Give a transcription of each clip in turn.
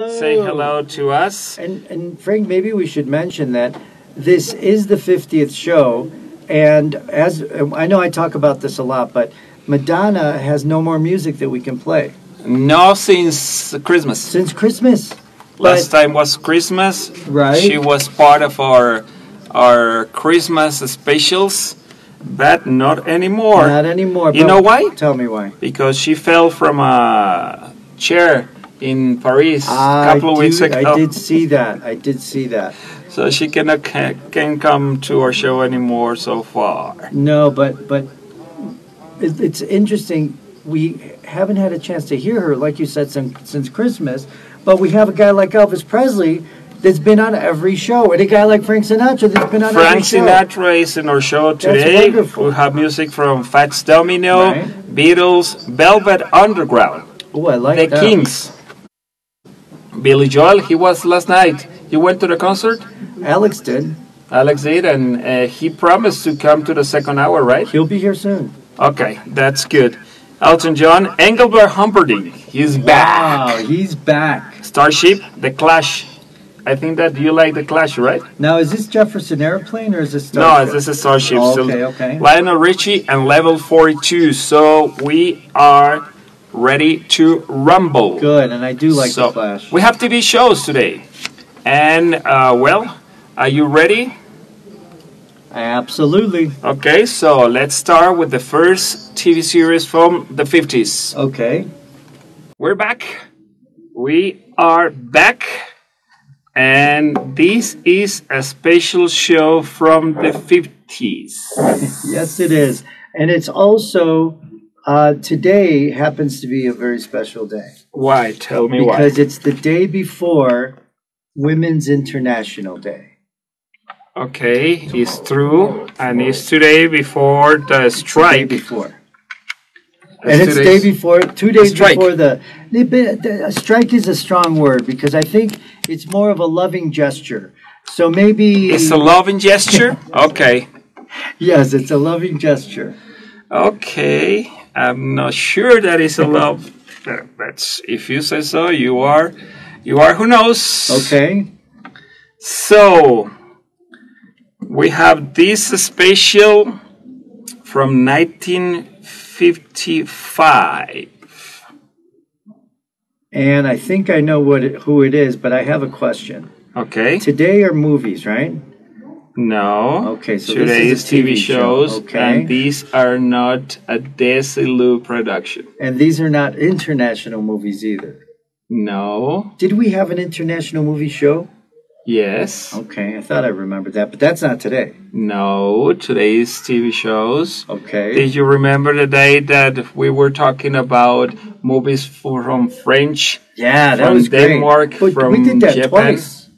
Say hello to us. And Frank, maybe we should mention that this is the 50th show, and as I know I talk about this a lot, but Madonna has no more music that we can play. No, since Christmas. Since Christmas. Last time was Christmas. Right. She was part of our Christmas specials, but not anymore. Not anymore. You know why? Tell me why. Because she fell from a chair in Paris a couple of weeks ago. I did see that. I did see that. So she cannot can come to our show anymore so far. No, but it's interesting. We haven't had a chance to hear her, like you said, since Christmas. But we have a guy like Elvis Presley that's been on every show, and a guy like Frank Sinatra that's been on every show. Frank Sinatra is in our show today. That's wonderful. We have music from Fats Domino, Right. Beatles, Velvet Underground, Oh, I like The that. Kings, Billy Joel. He was last night. You went to the concert? Alex did. Alex did, and he promised to come to the second hour, right? He'll be here soon. Okay, that's good. Elton John, Engelbert Humperdinck, he's back. Wow, he's back. Starship, The Clash. I think that you like The Clash, right? Now, is this Jefferson Airplane or is this No, Starship? this is Starship. Oh, So okay. Lionel Richie and Level 42. So we are ready to rumble. Good, and I do like So the Clash. we have TV shows today. And, well, are you ready? Absolutely. Okay, so let's start with the first TV series from the 50s. Okay. We're back. We are back. And this is a special show from the 50s. Yes, it is. And it's also, today happens to be a very special day. Why? Tell me why. Because it's the day before Women's International Day. Okay, it's true. And it's today before the strike. Day before. And it's day before, 2 days before the strike is a strong word because I think it's more of a loving gesture. So maybe It's a loving gesture? Okay. yes, it's a loving gesture. Okay. I'm not sure that is a love. That's if you say so, you are who knows. Okay. So we have this special from 1955. And I think I know who it is, but I have a question. Okay. Today are movies, right? No. Okay, so today this is is a TV TV show. shows, Okay. and these are not a Desilu production. And these are not international movies either. No. Did we have an international movie show? Yes. Okay, I thought I remembered that, but that's not today. No. Today's TV shows. Okay. Did you remember the day that we were talking about movies from French? Yeah, that from was Denmark, great. But from we did that Japan? twice.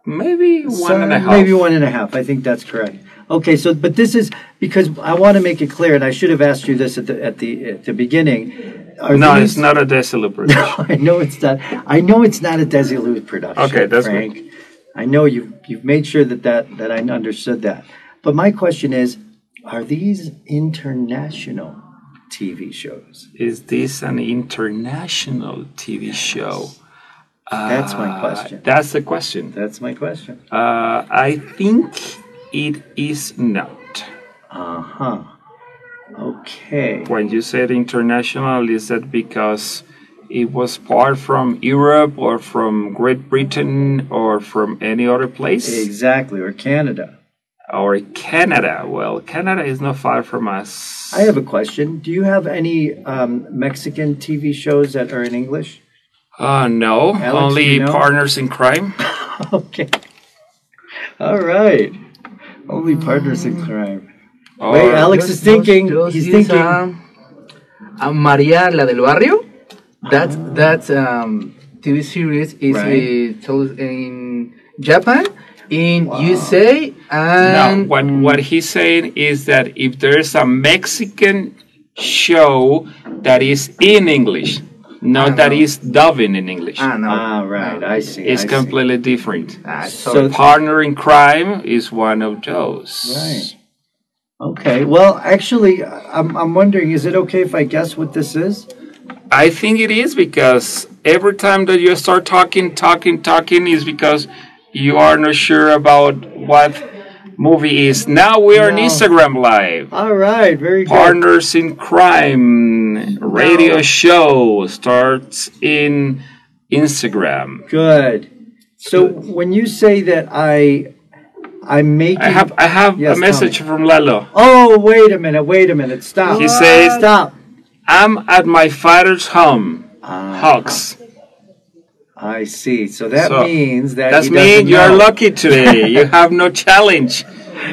Maybe one and a half. Maybe 1.5. I think that's correct. Okay, so but this is because I want to make it clear, and I should have asked you this at the beginning. No, it's not a Desilu production. I know it's not. I know it's not a Desilu production. Okay, that's Frank. good. I know you've made sure that I understood that. But my question is, are these international TV shows? Is this an international TV show? That's my question. That's the question. That's my question. I think it is not. Uh-huh. Okay. When you said international, is that because it was part from Europe or from Great Britain or from any other place? Exactly, or Canada. Or Canada. Well, Canada is not far from us. I have a question. Do you have any Mexican TV shows that are in English? No, Alex, only do you know? Partners in Crime. Okay. All right. Only Partners in Crime. Or Wait, Alex is thinking. He's thinking. Maria, la del barrio. That TV series is Right. told in Japan, in USA, and No, what he's saying is that if there's a Mexican show that is in English, not that is dubbing in English, no. Right. I see. it's I see. completely different. So- Partner in Crime is one of those. Right. Okay. Well, actually, I'm wondering, is it okay if I guess what this is? I think it is because every time that you start talking is because you are not sure about what movie is. Now we are on No. Instagram Live. All right, very good. Partners in Crime radio show starts in Instagram. Good. So when you say that I'm making, I have Yes, a message tell from Lalo. Oh, wait a minute. Stop. He says, Stop. I'm at my father's home. Hugs. I see. So that So, means that That he means doesn't you are know. lucky today. You have no challenge.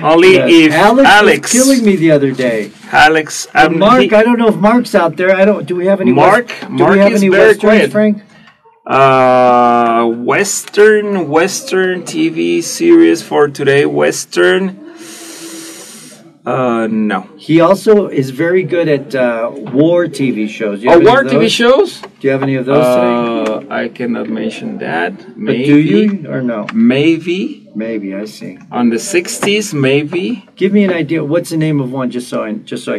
Only Yes. if Alex was killing me the other day. Alex, And Mark, I don't know if Mark's out there. I don't. Do we have any? Mark do we have is any very westerns, quiet. Frank? Western TV series for today. Western. No. He also is very good at war TV shows. Do you Oh, have any war of TV those? shows? Do you have any of those today? I cannot mention that. But Maybe. do you or no? Maybe. Maybe I see. On the 60s, maybe. Give me an idea. What's the name of one, just so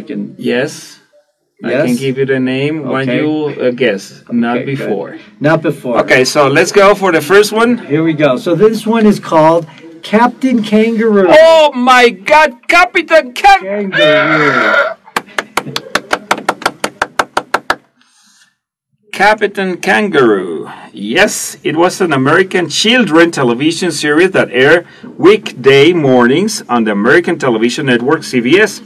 I can. Yes. I Yes? can give you the name when Okay. you guess, not Okay, good. before. Not before. Okay, so let's go for the first one. Here we go. So this one is called Captain Kangaroo. Oh my God, Captain Kangaroo. Captain Kangaroo. Yes, it was an American children television series that aired weekday mornings on the American television network CBS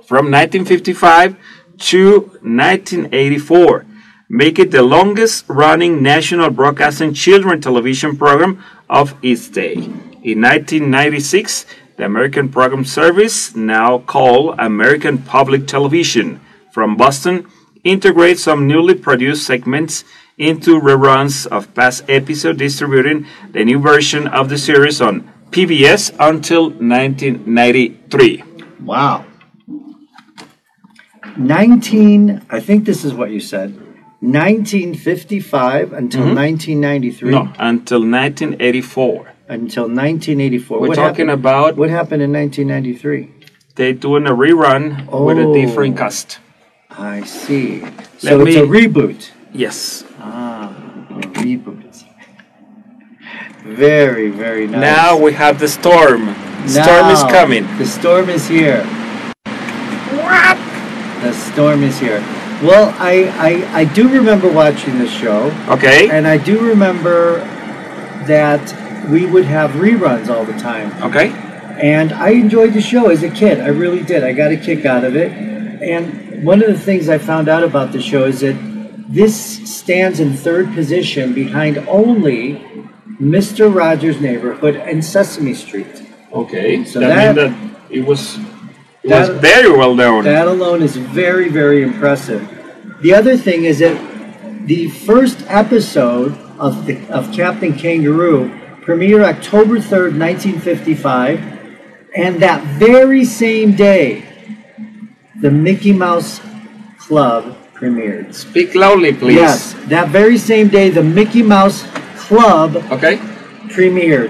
from 1955 to 1984, make it the longest running national broadcasting children television program of its day. In 1996, the American Program Service, now called American Public Television, from Boston, integrates some newly produced segments into reruns of past episodes, distributing the new version of the series on PBS until 1993. Wow. I think this is what you said. 1955 until 1993. No, until 1984. Until 1984. We're What talking happened- about What happened in 1993? they doing a rerun with a Oh. different cast. I see. Let So it's a me- reboot. Yes. A reboot. Very, very nice. Now we have the storm. Storm is Now, coming. The storm is here. The storm is here. Well, I do remember watching the show, Okay. and I do remember that we would have reruns all the time. Okay. And I enjoyed the show as a kid. I really did. I got a kick out of it. And one of the things I found out about the show is that this stands in third position behind only Mr. Rogers' Neighborhood and Sesame Street. Okay. So that that- means that it was that- very well known. That alone is very, very impressive. The other thing is that the first episode of Captain Kangaroo premiered October 3rd, 1955, and that very same day, the Mickey Mouse Club premiered. Speak loudly, please. Yes, that very same day, the Mickey Mouse Club Okay. premiered.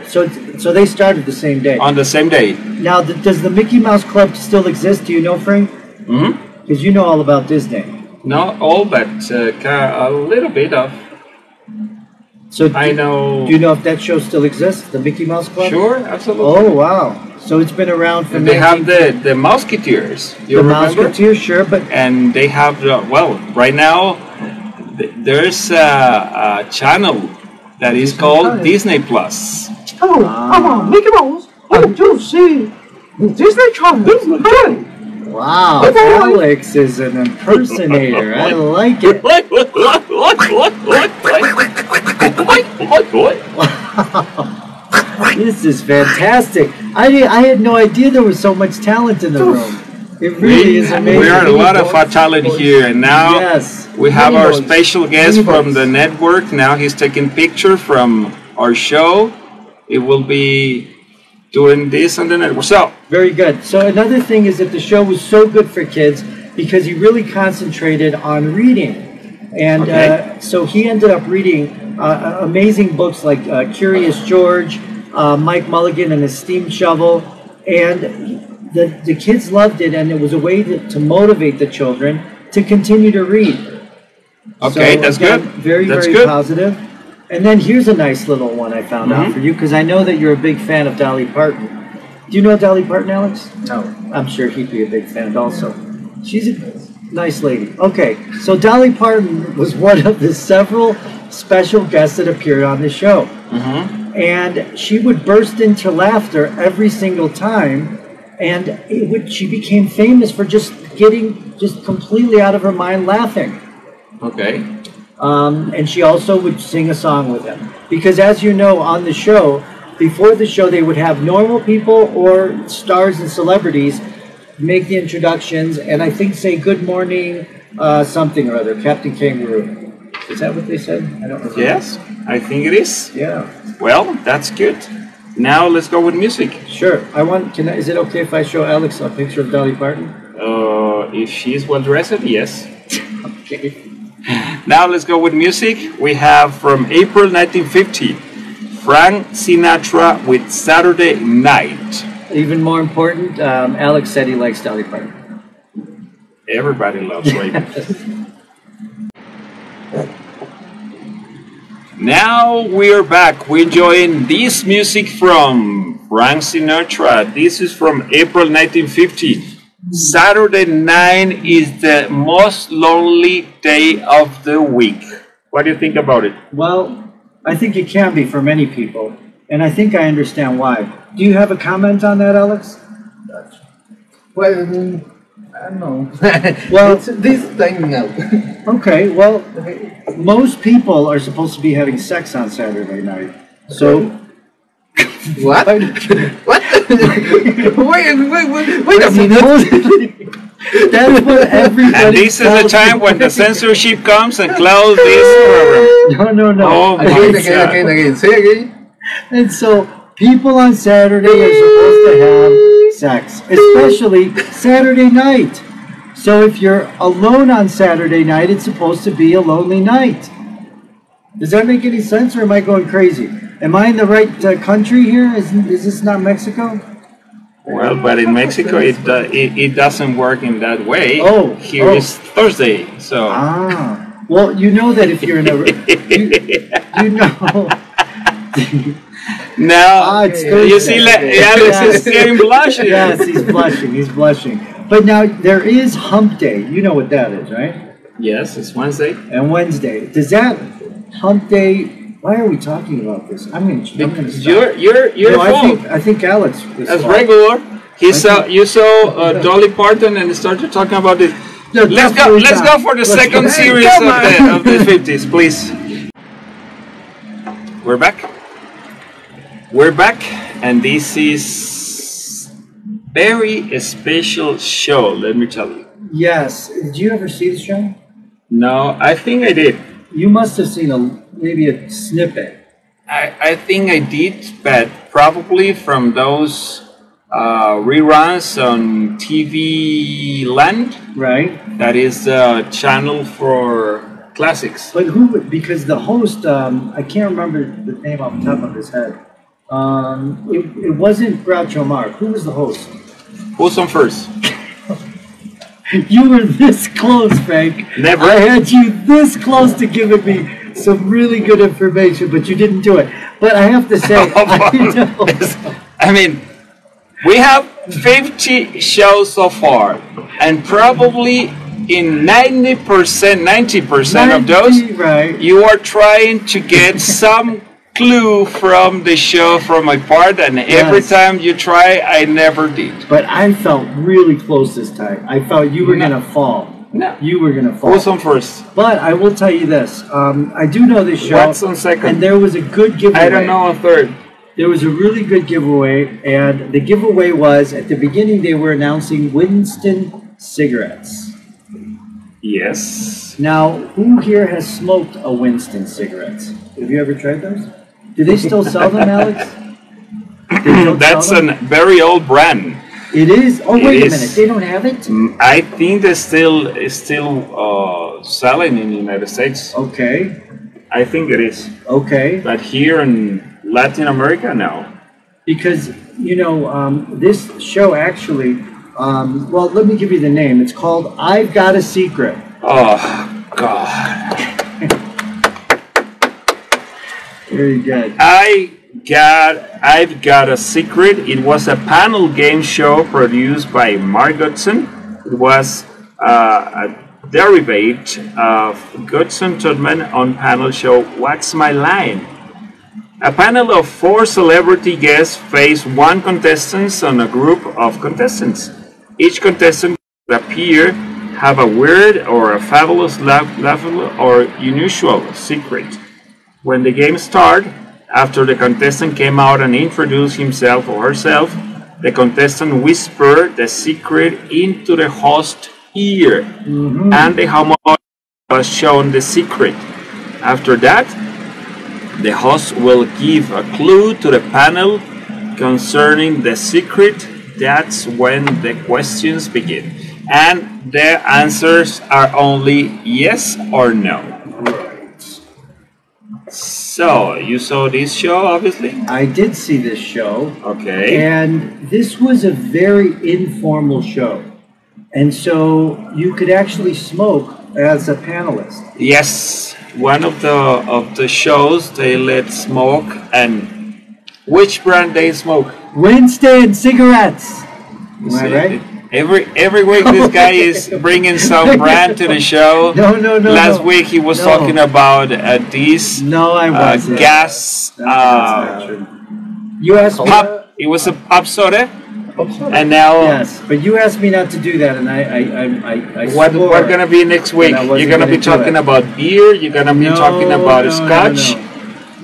So they started the same day. On the same day. Now, does the Mickey Mouse Club still exist? Do you know, Frank? Hmm. Because you know all about Disney. Not all, but a little bit of. So I know. Do you know if that show still exists, the Mickey Mouse Club? Sure, absolutely. Oh wow! So it's been around for. And they have the Mouseketeers. You the remember? Mouseketeers, sure, but And they have well, right now there's a channel that is called Disney Plus. Hello, I'm Mickey Mouse. I do see the Disney Channel. Hi. wow, Alex is an impersonator. I like it. This is fantastic. I had no idea there was so much talent in the room. It really is amazing. We are a lot of talent here, and now Yes. we have our Mini-boats. special guest from the Mini-boats. network. Now he's taking picture from our show. It will be doing this on the network. So, Very good. So another thing is that the show was so good for kids because he really concentrated on reading. And Okay. so he ended up reading amazing books like Curious George, Mike Mulligan and his Steam Shovel. And the kids loved it, and it was a way to motivate the children to continue to read. Okay, So, that's again, good. Very, That's very good. positive. And then here's a nice little one I found out for you, because I know that you're a big fan of Dolly Parton. Do you know Dolly Parton, Alex? No. I'm sure he'd be a big fan also. She's a nice lady. Okay, so Dolly Parton was one of the several special guests that appeared on the show. And she would burst into laughter every single time, and she became famous for just getting just completely out of her mind laughing. Okay. And she also would sing a song with him. Because as you know, on the show, before the show, they would have normal people or stars and celebrities make the introductions, and I think say good morning, something or other, Captain Kangaroo. Is that what they said? I don't remember. Yes, I think it is. Yeah. Well, that's good. Now let's go with music. Sure. Is it okay if I show Alex a picture of Dolly Parton? If she's well dressed, yes. Okay. Now let's go with music. We have from April 1950, Frank Sinatra with Saturday Night. Even more important, Alex said he likes Dolly Parton. Everybody loves Raven. Now we're back. We're enjoying this music from Frank Sinatra. This is from April 1950. Saturday night is the most lonely day of the week. What do you think about it? Well, I think it can be for many people, and I think I understand why. Do you have a comment on that, Alex? Well, I don't know. Well, it's this time now. Okay, well, most people are supposed to be having sex on Saturday night. So, What? What? wait a minute. that's what everybody And this is the tells time me. when the censorship comes and closes this program. No. Oh, my Again. Say again. And so, people on Saturday are supposed to have sex, especially Saturday night. So if you're alone on Saturday night, it's supposed to be a lonely night. Does that make any sense, or am I going crazy? Am I in the right country here? Is this not Mexico? Well, but in Mexico, it doesn't work in that way. Oh, Here is Thursday, so... Well, you know that if you're in a... you know... Now, it's you see, Alex is getting blushing. Yes, he's blushing. But now, there is Hump Day. You know what that is, right? Yes, it's Wednesday. And Wednesday. Does that Hump Day... Why are we talking about this? I'm going to stop. You're I think Alex is as fault. regular. You saw Dolly Parton and started talking about it. No, Let's go for the second series of the 50s, please. We're back, and this is very special show. Let me tell you. Yes. Did you ever see the show? No, I think I did. You must have seen maybe a snippet. I think I did, but probably from those reruns on TV Land. Right. That is the channel for classics. But who? Because the host, I can't remember the name off the top of his head. It wasn't Groucho Marx. Who was the host? Who's on first? You were this close, Frank. Never. I had you this close to giving me some really good information, but you didn't do it. But I have to say, I mean, we have 50 shows so far, and probably in 90% of those, right. you are trying to get some clue from the show from my part, and every time you try, I never did. But I felt really close this time. I felt you were going to fall. No. You were going to fall. Who's on first? But I will tell you this. I do know this show. What's on second? And there was a good giveaway. I don't know on third. There was a really good giveaway, and the giveaway was, at the beginning, they were announcing Winston cigarettes. Yes. Now, who here has smoked a Winston cigarettes? Have you ever tried those? Do they still sell them, Alex? That's a very old brand. It is? Oh, wait a is. minute. They don't have it? I think they're still selling in the United States. Okay. I think it is. Okay. But here in Latin America, no. Because, this show actually, well, let me give you the name. It's called I've Got a Secret. Oh, God. Very good. I've got a secret. It was a panel game show produced by Mark Goodson. It was a derivative of Goodson Tubman on panel show What's My Line? A panel of 4 celebrity guests face one contestant on a group of contestants. Each contestant would appear have a weird or a fabulous, laughable, or unusual secret. When the game started, after the contestant came out and introduced himself or herself, the contestant whispered the secret into the host's ear, and the host was shown the secret. After that, the host will give a clue to the panel concerning the secret. That's when the questions begin. And the answers are only yes or no. So, you saw this show, obviously? I did see this show. Okay. And this was a very informal show. And so you could actually smoke as a panelist. Yes, one of the shows they let smoke, and which brand they smoke? Winston cigarettes. Am I right? Every week this guy is bringing some brand to the show. No. Last week he was talking about this No, I wasn't. gas. That's not true. You asked me. Pop. It was a pop soda, and now Yes, but you asked me not to do that, and I what swore we're gonna be next week? that I wasn't You're gonna be gonna do talking it. about beer. You're gonna be talking about scotch.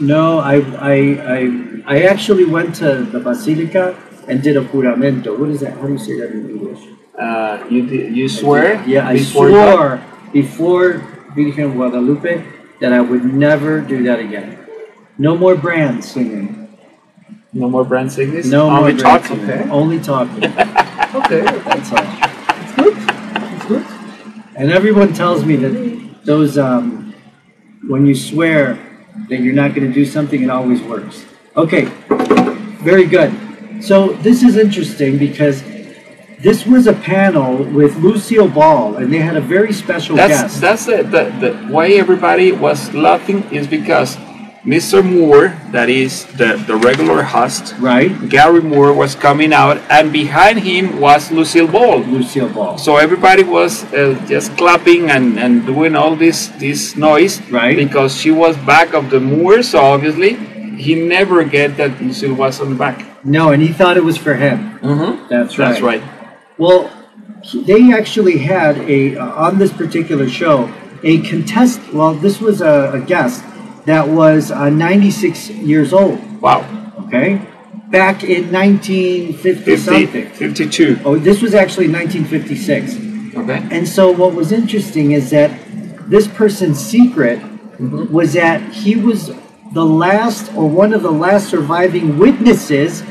No, I actually went to the Basilica and did a juramento. What is that? How do you say that in English? You swear? Yeah, I before swore before Virgen Guadalupe that I would never do that again. No more brands singing. No more brand signals? No Only more brands. talking. Okay. Only talking. Okay. That's all. It's good. It's good. And everyone tells me that those when you swear that you're not going to do something, it always works. Okay, very good. So this is interesting because this was a panel with Lucille Ball, and they had a very special guest. That's the why everybody was laughing is because Mr. Moore, that is the regular host, Right? Gary Moore was coming out, and behind him was Lucille Ball. Lucille Ball. So everybody was just clapping and doing all this noise, Right. Because she was back of the Moore. So obviously, he never get that Lucille was on the back. No, and he thought it was for him. Mm-hmm. That's That's right. Well, they actually had on this particular show, a contest. Well, this was a guest that was 96 years old. Wow. Okay, back in 1950 something. 52. Oh, this was actually 1956. Okay. And so what was interesting is that this person's secret was that he was the last or one of the last surviving witnesses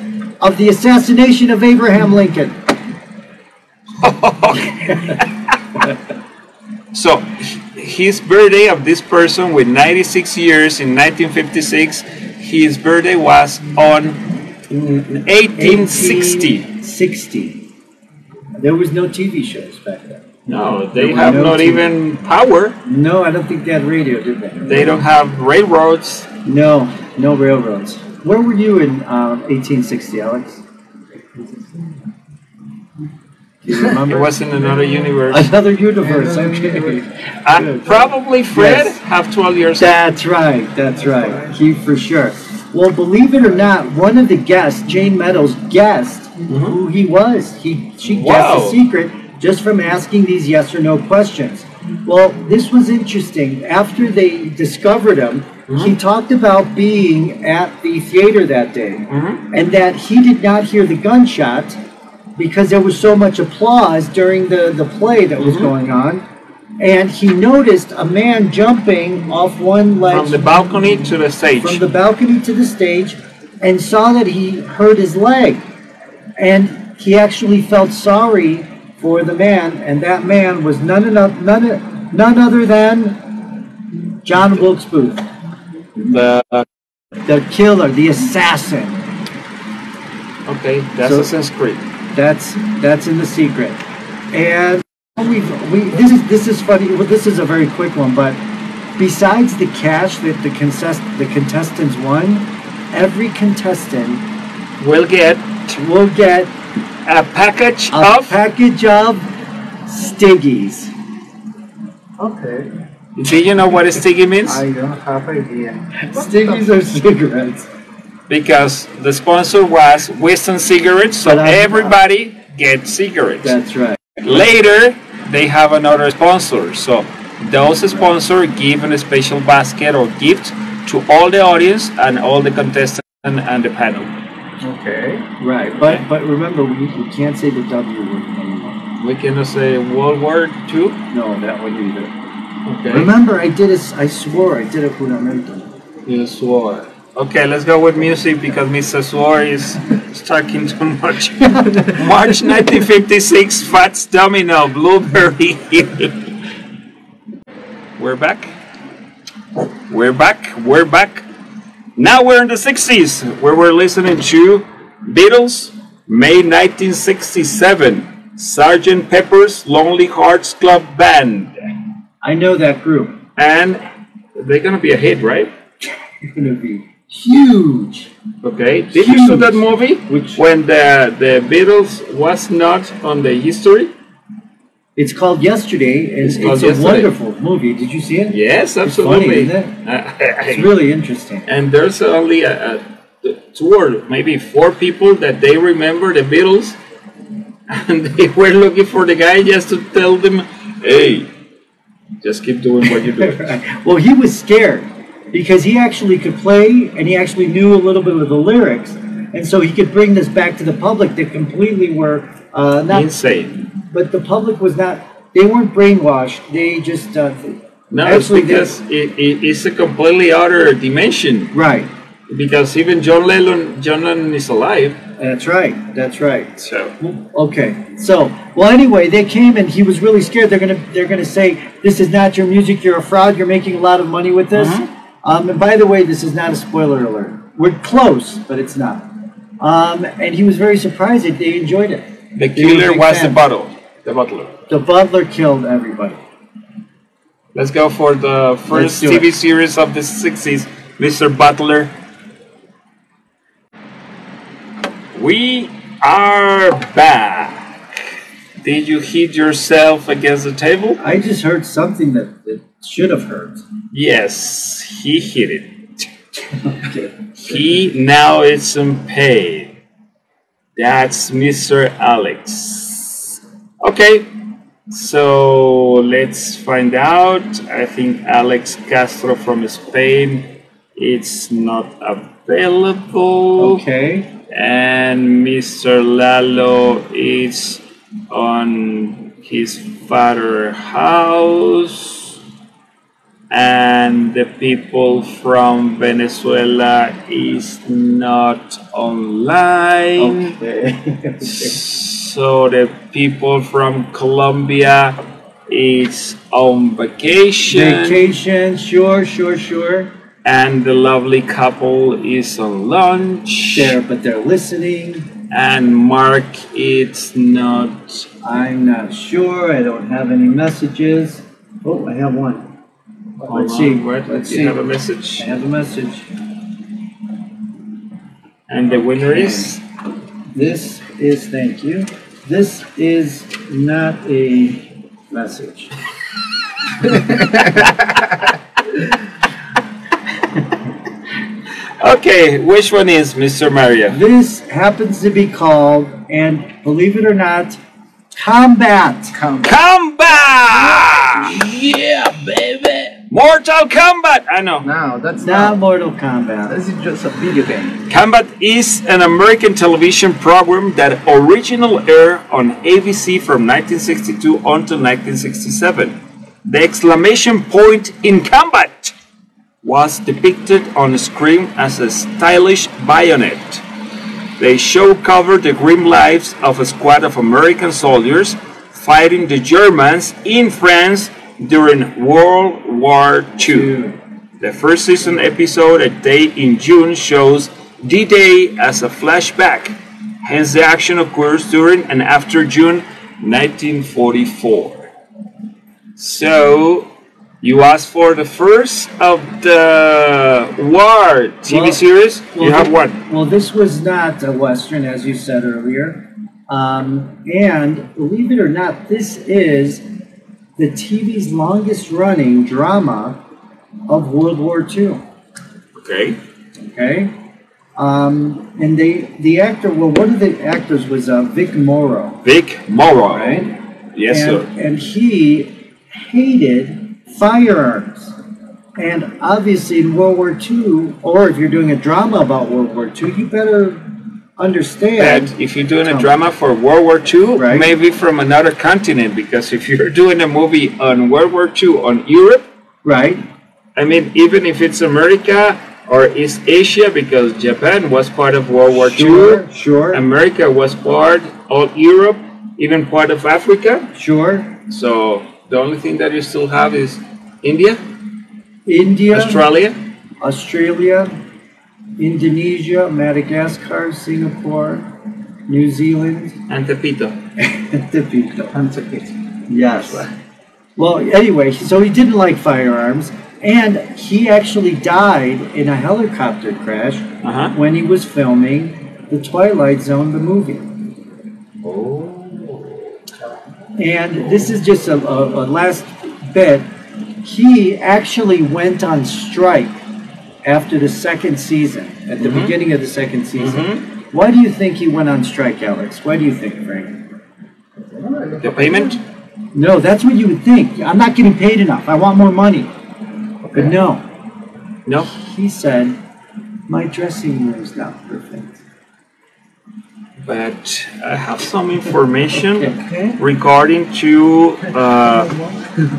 of the assassination of Abraham Lincoln. So his birthday of this person with 96 years in 1956, his birthday was on 1860. 60. There was no TV shows back then. No, There they were have no not TV. even power. No, I don't think they had radio, did they? They don't have railroads. No, no railroads. Where were you in 1860, Alex? Do you remember? It was in another universe. Another universe. Okay. Good. Probably Fred Yes. have 12 years. That's right. That's right. He for sure. Well, believe it or not, one of the guests, Jane Meadows, guessed who he was. She guessed the Wow. secret just from asking these yes or no questions. Well, this was interesting. After they discovered him, he talked about being at the theater that day and that he did not hear the gunshot because there was so much applause during the play that was going on. And he noticed a man jumping off one ledge From the balcony to the stage. from the balcony to the stage and saw that he hurt his leg. And he actually felt sorry for the man, and that man was none other than John Wilkes Booth, The, the killer, the assassin. okay, that's So- Assassin's Creed. That's in the secret. And this is funny. Well, this is a very quick one, but besides the cash that the contestants won, every contestant We'll get will get a package a of. package of Stiggies. Okay. Do you know what a sticky means? I don't have idea. Stiggies are cigarettes. Because the sponsor was Winston cigarettes, so But everybody gets cigarettes. That's right. Later, they have another sponsor. So those sponsors give a special basket or gift to all the audience and all the contestants and the panel. Okay. Right. But remember, we can't say the W word anymore. We cannot say World War II. No, that one either. Okay. Remember, I swore I did it for American. You swore. Okay, let's go with music because Mr. Swore is talking too much. March 1956, Fats Domino, Blueberry Hill. We're back. We're back. We're back. Now we're in the 60s, where we're listening to Beatles, May 1967, Sgt. Pepper's Lonely Hearts Club Band. I know that group. And they're going to be a hit, right? It's going to be huge. Okay. Did you see that movie? Which when the Beatles was not on the history? It's called Yesterday, and It's it's, called a Yesterday. wonderful movie. Did you see it? Yes, It's funny, absolutely. isn't it? It's really interesting. And there's only a two or maybe four people that they remember the Beatles, and they were looking for the guy just to tell them, "Hey, just keep doing what you're doing." Well, he was scared because he actually could play, and he actually knew a little bit of the lyrics, and so he could bring this back to the public that completely were not. Insane. But the public was not. They weren't brainwashed. They just No, actually it's because it's a completely other dimension. right. Because even John Lennon is alive. That's right. That's right. So Okay. So, well, anyway, they came and he was really scared. They're gonna say, "This is not your music. You're a fraud. You're making a lot of money with this." And by the way, this is not a spoiler alert. We're close, but it's not. And he was very surprised that they enjoyed it. the They were killer big was fans. the butler. The butler killed everybody. Let's go for the first do TV it. series of the 60s, Mr. Butler. We are back. Did you hit yourself against the table? I just heard something that should have hurt. Yes, he hit it. Okay. He now is in pain. That's Mr. Alex. Okay, so let's find out. I think Alex Castro from Spain, it's not available. Okay. And Mr. Lalo is on his father's house. And the people from Venezuela is not online. Okay. So the people from Colombia is on vacation. Vacation, sure. And the lovely couple is on lunch. But they're listening. And Mark, it's not. I'm not sure. I don't have any messages. Oh, I have one. Let's see. Let's You see. have a message. I have a message. And the winner is. This is, thank you. This is not a message. Okay, which one is Mr. Mario? This happens to be called, and believe it or not, Combat. Combat! Yeah, baby! Mortal Kombat! I know. No, that's Not not. Mortal Kombat. This is just a video game. Combat is an American television program that originally aired on ABC from 1962 until 1967. The exclamation point in combat was depicted on screen as a stylish bayonet. The show covered the grim lives of a squad of American soldiers fighting the Germans in France during World War II. The first season episode, A Day in June, shows D-Day as a flashback. Hence, the action occurs during and after June 1944. So, You asked for the first of the war TV series. You have one. Well, this was not a Western, as you said earlier. And believe it or not, this is the TV's longest running drama of World War II. Okay. Okay? And the actor, well, one of the actors was Vic Morrow. Vic Morrow. Right? Yes, sir. And he hated firearms. And obviously in World War II, or if you're doing a drama about World War II, you better understand. But if you're doing a drama for World War II, Right. maybe from another continent, because if you're doing a movie on World War II on Europe, Right? I mean, even if it's America or East Asia, because Japan was part of World War II, Sure. America was part of Europe, even part of Africa. Sure. So the only thing that you still have is India, India, Australia, Indonesia, Madagascar, Singapore, New Zealand, and Tepito. Tepito. Yes. Well, anyway, so he didn't like firearms, and he actually died in a helicopter crash when he was filming The Twilight Zone, the movie. And this is just a last bit. He actually went on strike after the second season, at the beginning of the second season. Why do you think he went on strike, Alex? Why do you think, Frank? The payment? No, that's what you would think. I'm not getting paid enough. I want more money. But no. No. He said, my dressing room's not perfect. But I have some information Okay. regarding to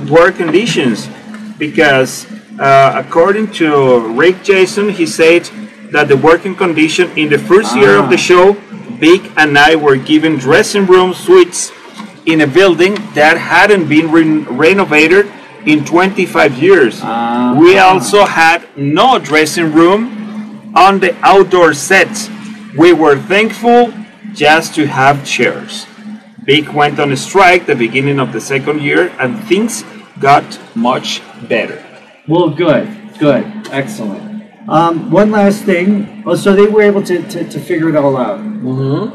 work conditions, because according to Rick Jason, he said that the working condition in the first year of the show, Vic and I were given dressing room suites in a building that hadn't been renovated in 25 years. We also had no dressing room on the outdoor set. We were thankful just to have chairs. Vic went on a strike the beginning of the second year, and things got much better. Well, good. Excellent. One last thing. Oh, so they were able to figure it all out.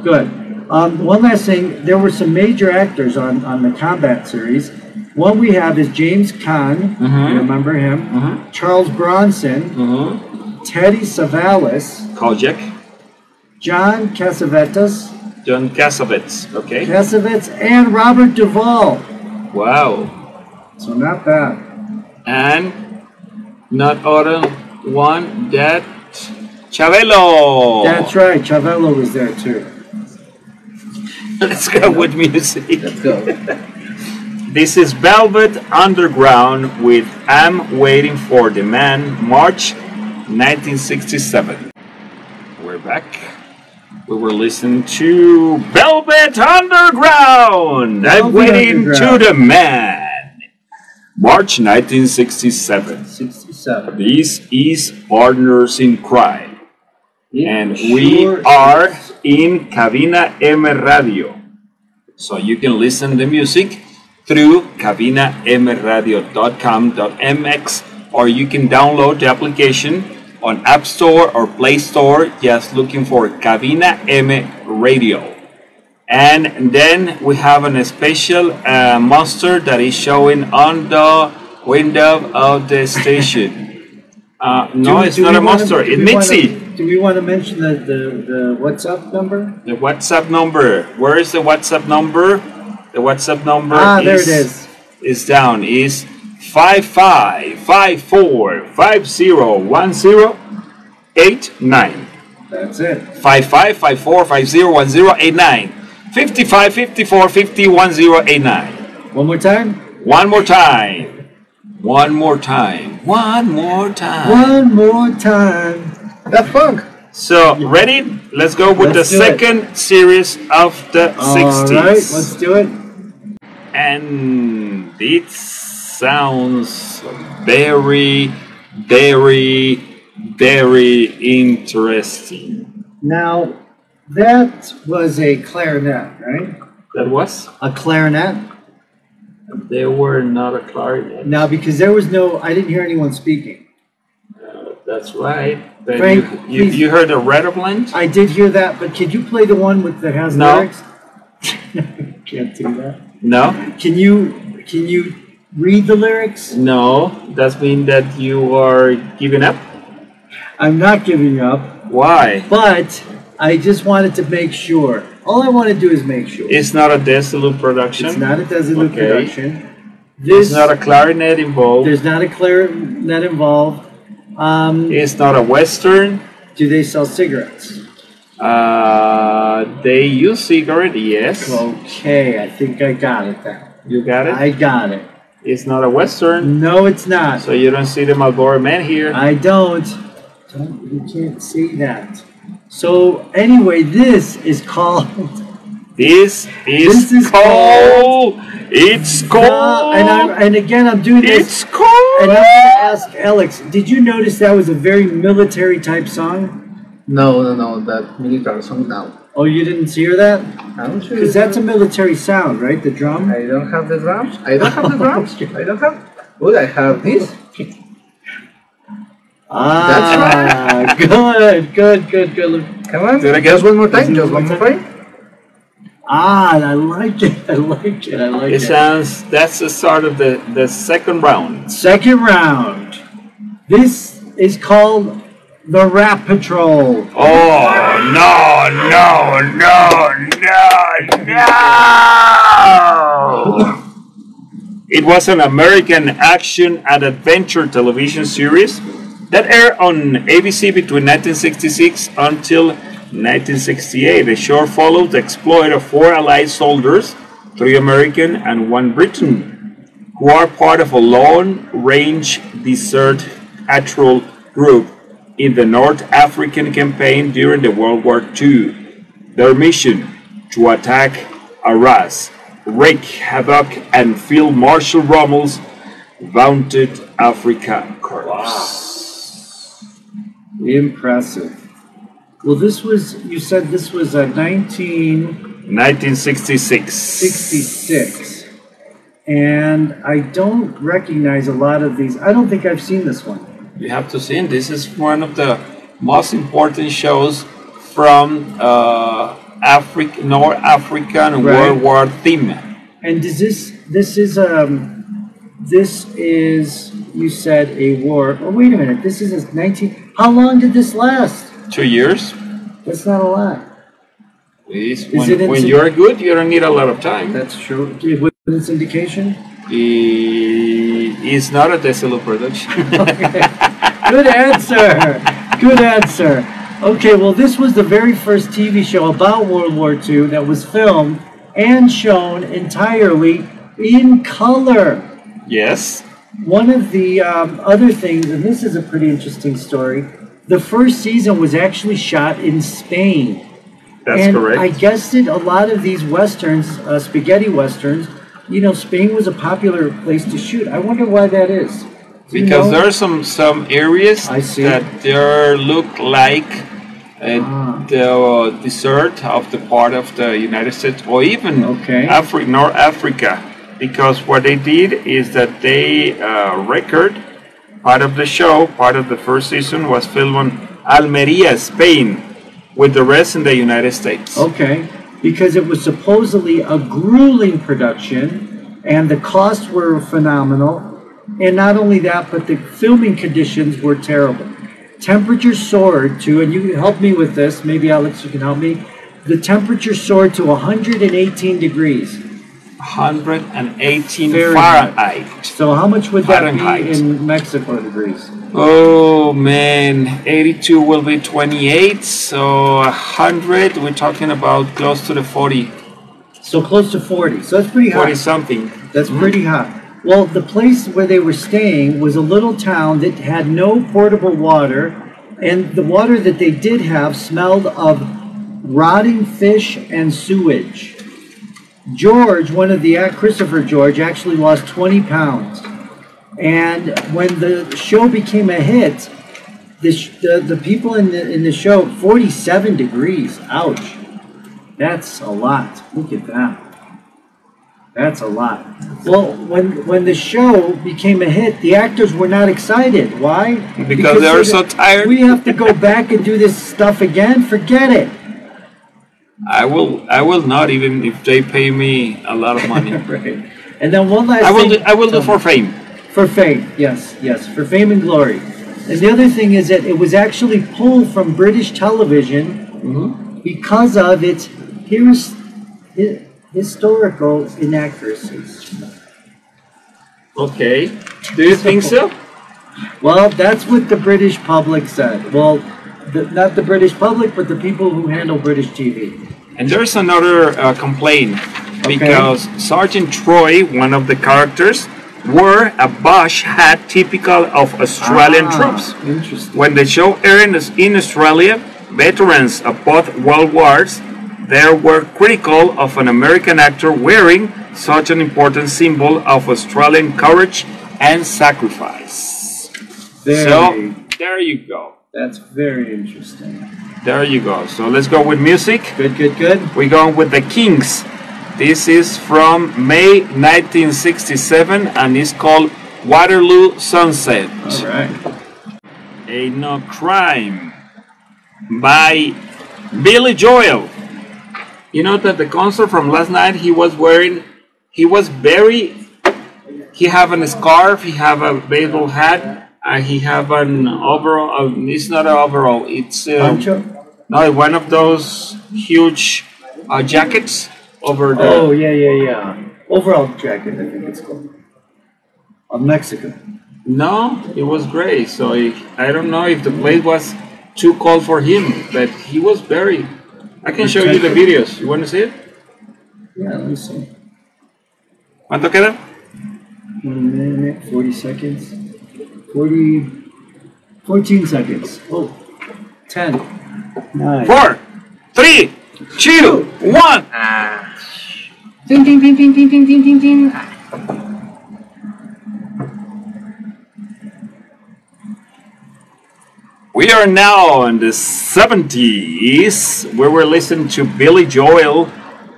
Good. One last thing. There were some major actors on the combat series. One we have is James Caan. You remember him? Charles Bronson. Teddy Savalas. Kojak. John Cassavetes. John Cassavetes, okay. Cassavetes and Robert Duvall. Wow. So not bad. And not other one that Chavelo. That's right. Chavelo was there too. Let's go with music. Let's go. This is Velvet Underground with I'm Waiting for the Man, March 1967. We're back. We were listening to Velvet Underground. I'm waiting to the man. March 1967. 67. This is Partners in Crime. And Sure we is. are in Cabina M Radio. So you can listen the music through cabinamradio.com.mx, or you can download the application on App Store or Play Store, just looking for Cabina M Radio. And then we have a special monster that is showing on the window of the station. No, it's not a monster, it's Mitzi. Do we want to mention the WhatsApp number? The WhatsApp number. Where is the WhatsApp number? The WhatsApp number there it is. Is down. Is 5554501089. That's it. 5554501089. 5554501089. One more time. One more time. One more time. One more time. One more time. That's funk. So, ready? Let's go with Let's the do it. second series of the 60s. All right, let's do it. And it sounds very, very, very interesting. Now, that was a clarinet, right? That was? A clarinet. They were not a clarinet. Now, because there was no, I didn't hear anyone speaking. That's right. But Frank, you please. you heard the redolent? I did hear that, but could you play the one with that has No. lyrics? Can't do that. No, Can you read the lyrics? no. That means that you are giving up. I'm not giving up, Why? but I just wanted to make sure. All I want to do is make sure. It's not a Desilu production. It's not a Desilu Okay. production. It's not a clarinet involved. There's not a clarinet involved. It's not a Western. Do they sell cigarettes? They use cigarette, yes. Okay, I think I got it then. You got it? I got it. It's not a Western, No, it's not. so you don't see the Marlboro Man here. I don't. You can't say that. So anyway, this is called. This This is cold. It's cold. And again, I'm doing this. It's cold. And I'm going to ask Alex. Did you notice that was a very military type song? No, that military song now. Oh, you didn't hear that? I'm sure. Because that's a military sound, right? The drum. I don't have the drums. I don't have the drums. I don't have. Well, I have this. Ah, good. Come on. Did I get Just one more time. Isn't Just it one more one time. Ah, I like it. I like it. I like It it. sounds. That's the start of the second round. Second round. This is called the Rap Patrol. Oh no! It was an American action and adventure television series that aired on ABC between 1966 until 1968. The show followed the exploit of 4 Allied soldiers, 3 American and 1 Briton, who are part of a long-range desert patrol group in the North African campaign during the World War II. Their mission: to attack, harass, wreak havoc, and Field Marshal Rommel's vaunted Africa Corps. Impressive. Well, this was, you said this was a 1966. 1966. And I don't recognize a lot of these. I don't think I've seen this one. You have to see, this is one of the most important shows from North African Right. World War theme. And does this is, you said a war. Oh, wait a minute. This is a 19, how long did this last? 2 years. That's not a lot. Is Is it in when syn- you're good, you don't need a lot of time. That's true. With syndication? It's not a Desilu production. Good answer. Good answer. Okay, well, this was the very first TV show about World War II that was filmed and shown entirely in color. Yes. One of the other things, and this is a pretty interesting story, the first season was actually shot in Spain. That's and correct. I guessed it, a lot of these westerns, spaghetti westerns, you know, Spain was a popular place to shoot. I wonder why that is. Do you Because know? there are some areas I see. that there look like the desert of the part of the United States or even Okay. North Africa. Because what they did is that they record part of the show, part of the first season was filmed in Almeria, Spain, with the rest in the United States. Okay, because it was supposedly a grueling production, and the costs were phenomenal. And not only that, but the filming conditions were terrible. Temperature soared to, and you can help me with this, maybe Alex, you can help me. The temperature soared to 118 degrees. 118 Fahrenheit. Fahrenheit. So how much would that Fahrenheit. be in Mexico degrees? Oh man, 82 will be 28, so 100, we're talking about close to the 40, So close to 40. So that's pretty 40 hot. something. That's pretty hot. Well, the place where they were staying was a little town that had no portable water, and the water that they did have smelled of rotting fish and sewage. George, one of the Christopher George, actually lost 20 pounds. And when the show became a hit, the people in the show, 47 degrees. Ouch. That's a lot. Look at that. That's a lot. Well, when the show became a hit, the actors were not excited. Why? Because they were so tired. We have to go back and do this stuff again. Forget it. I will not, even if they pay me a lot of money. Right. And then one last thing. I will do for fame. For fame, yes, for fame and glory. And the other thing is that it was actually pulled from British television because of its historical inaccuracies. Okay. Do you think so? Well, that's what the British public said. Well, not the British public, but the people who handle British TV. And there's another complaint because Sergeant Troy, one of the characters, wore a Bosch hat typical of Australian troops. Interesting. When the show aired in Australia, veterans of both world wars there were critical of an American actor wearing such an important symbol of Australian courage and sacrifice. So there you go. That's very interesting. There you go. So let's go with music. Good. We're going with the Kings. This is from May 1967 and it's called Waterloo Sunset. All right. Ain't No Crime by Billy Joel. You know that the concert from last night he have a scarf, he have a baseball hat, he have an overall, it's not an overall, it's no, one of those huge jackets over the... Oh, yeah. Overall jacket, I think it's called. Of Mexico. No, it was great. So I don't know if the place was too cold for him, but he was very... I can show you the videos. You want to see it? Yeah, let me see. ¿Cuánto queda? 1 minute, 40 seconds. 14 seconds. Oh, 10, 9. 4, 3, 2, 1. Ding, ding, ding, ding, ding, ding, ding, ding, ding. We are now in the 70s, where we're listening to Billy Joel,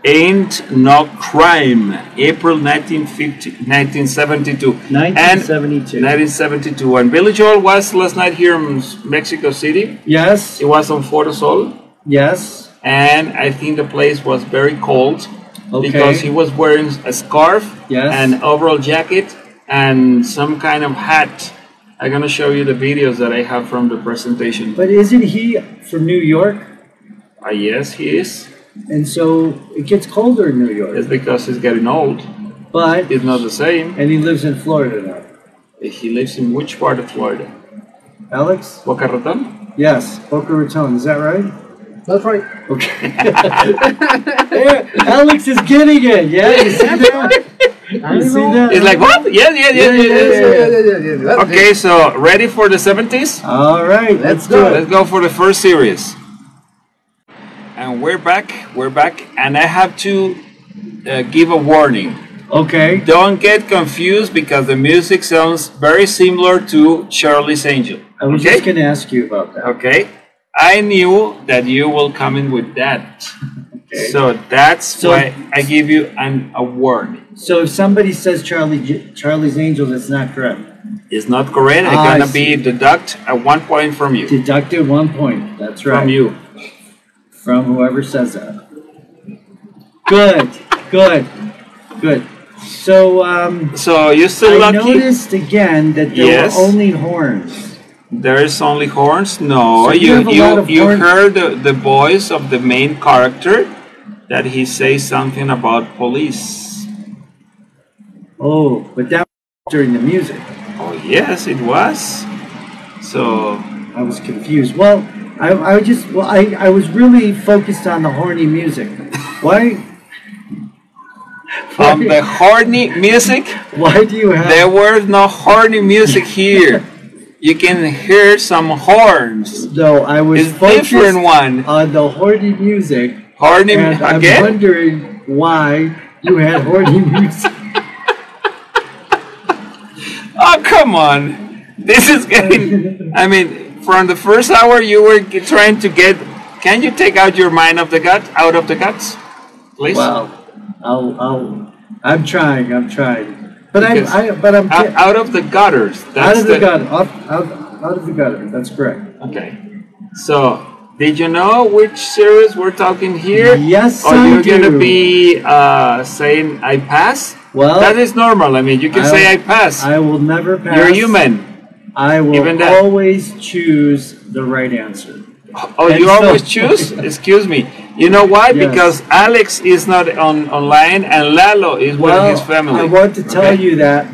Ain't No Crime, April 1972. 1972. And Billy Joel was last night here in Mexico City. Yes. It was on Photosol. Yes. And I think the place was very cold because he was wearing a scarf, an overall jacket, and some kind of hat. I'm going to show you the videos that I have from the presentation. But isn't he from New York? Yes, he is. And so it gets colder in New York. It's because he's getting old. But it's not the same. And he lives in Florida now. He lives in which part of Florida? Alex? Boca Raton? Yes, Boca Raton. Is that right? That's right. Okay. Alex is getting it. Yeah, you see that? You see that? It's like, what? Yeah. Okay, so ready for the 70s? All right, let's do it. Let's go for the first series. And we're back, and I have to give a warning. Okay. Don't get confused because the music sounds very similar to Charlie's Angel. I was just going to ask you about that. Okay. I knew that you will come in with that. Okay. So that's why I give you a warning. So if somebody says Charlie's Angels, it's not correct. It's not correct. It's going to be deduct at 1 point from you. Deducted 1 point. That's right. From you. From whoever says that. Good. So you still lucky? I noticed again that there were only horns. There's only horns? No. So you heard the voice of the main character that he says something about police. Oh, but that was during the music. Oh yes, it was. So I was confused. Well, I was really focused on the horny music. Why? On the horny music? Why do you have... There was no horny music here. You can hear some horns. No, I was focused on the horny music. Horny again? I'm wondering why you had horny music. Oh, come on. This is getting... I mean, from the first hour you were trying to get... Can you take out your mind out of the guts, please? Well, I'll I'm trying. I'm trying. But Because I'm out of the gutters. out That's of the gutter. Out of the gutter. That's correct. Okay. So, did you know which series we're talking here? Yes, Or I you're do. gonna be saying I pass? Well, That is normal. I mean, you can say I pass. I will never pass. You're human. I will Even that. always choose the right answer. Oh, And you so- always choose? Excuse me. You know why? Yes. Because Alex is not online and Lalo is with his family. I want to tell Okay? you that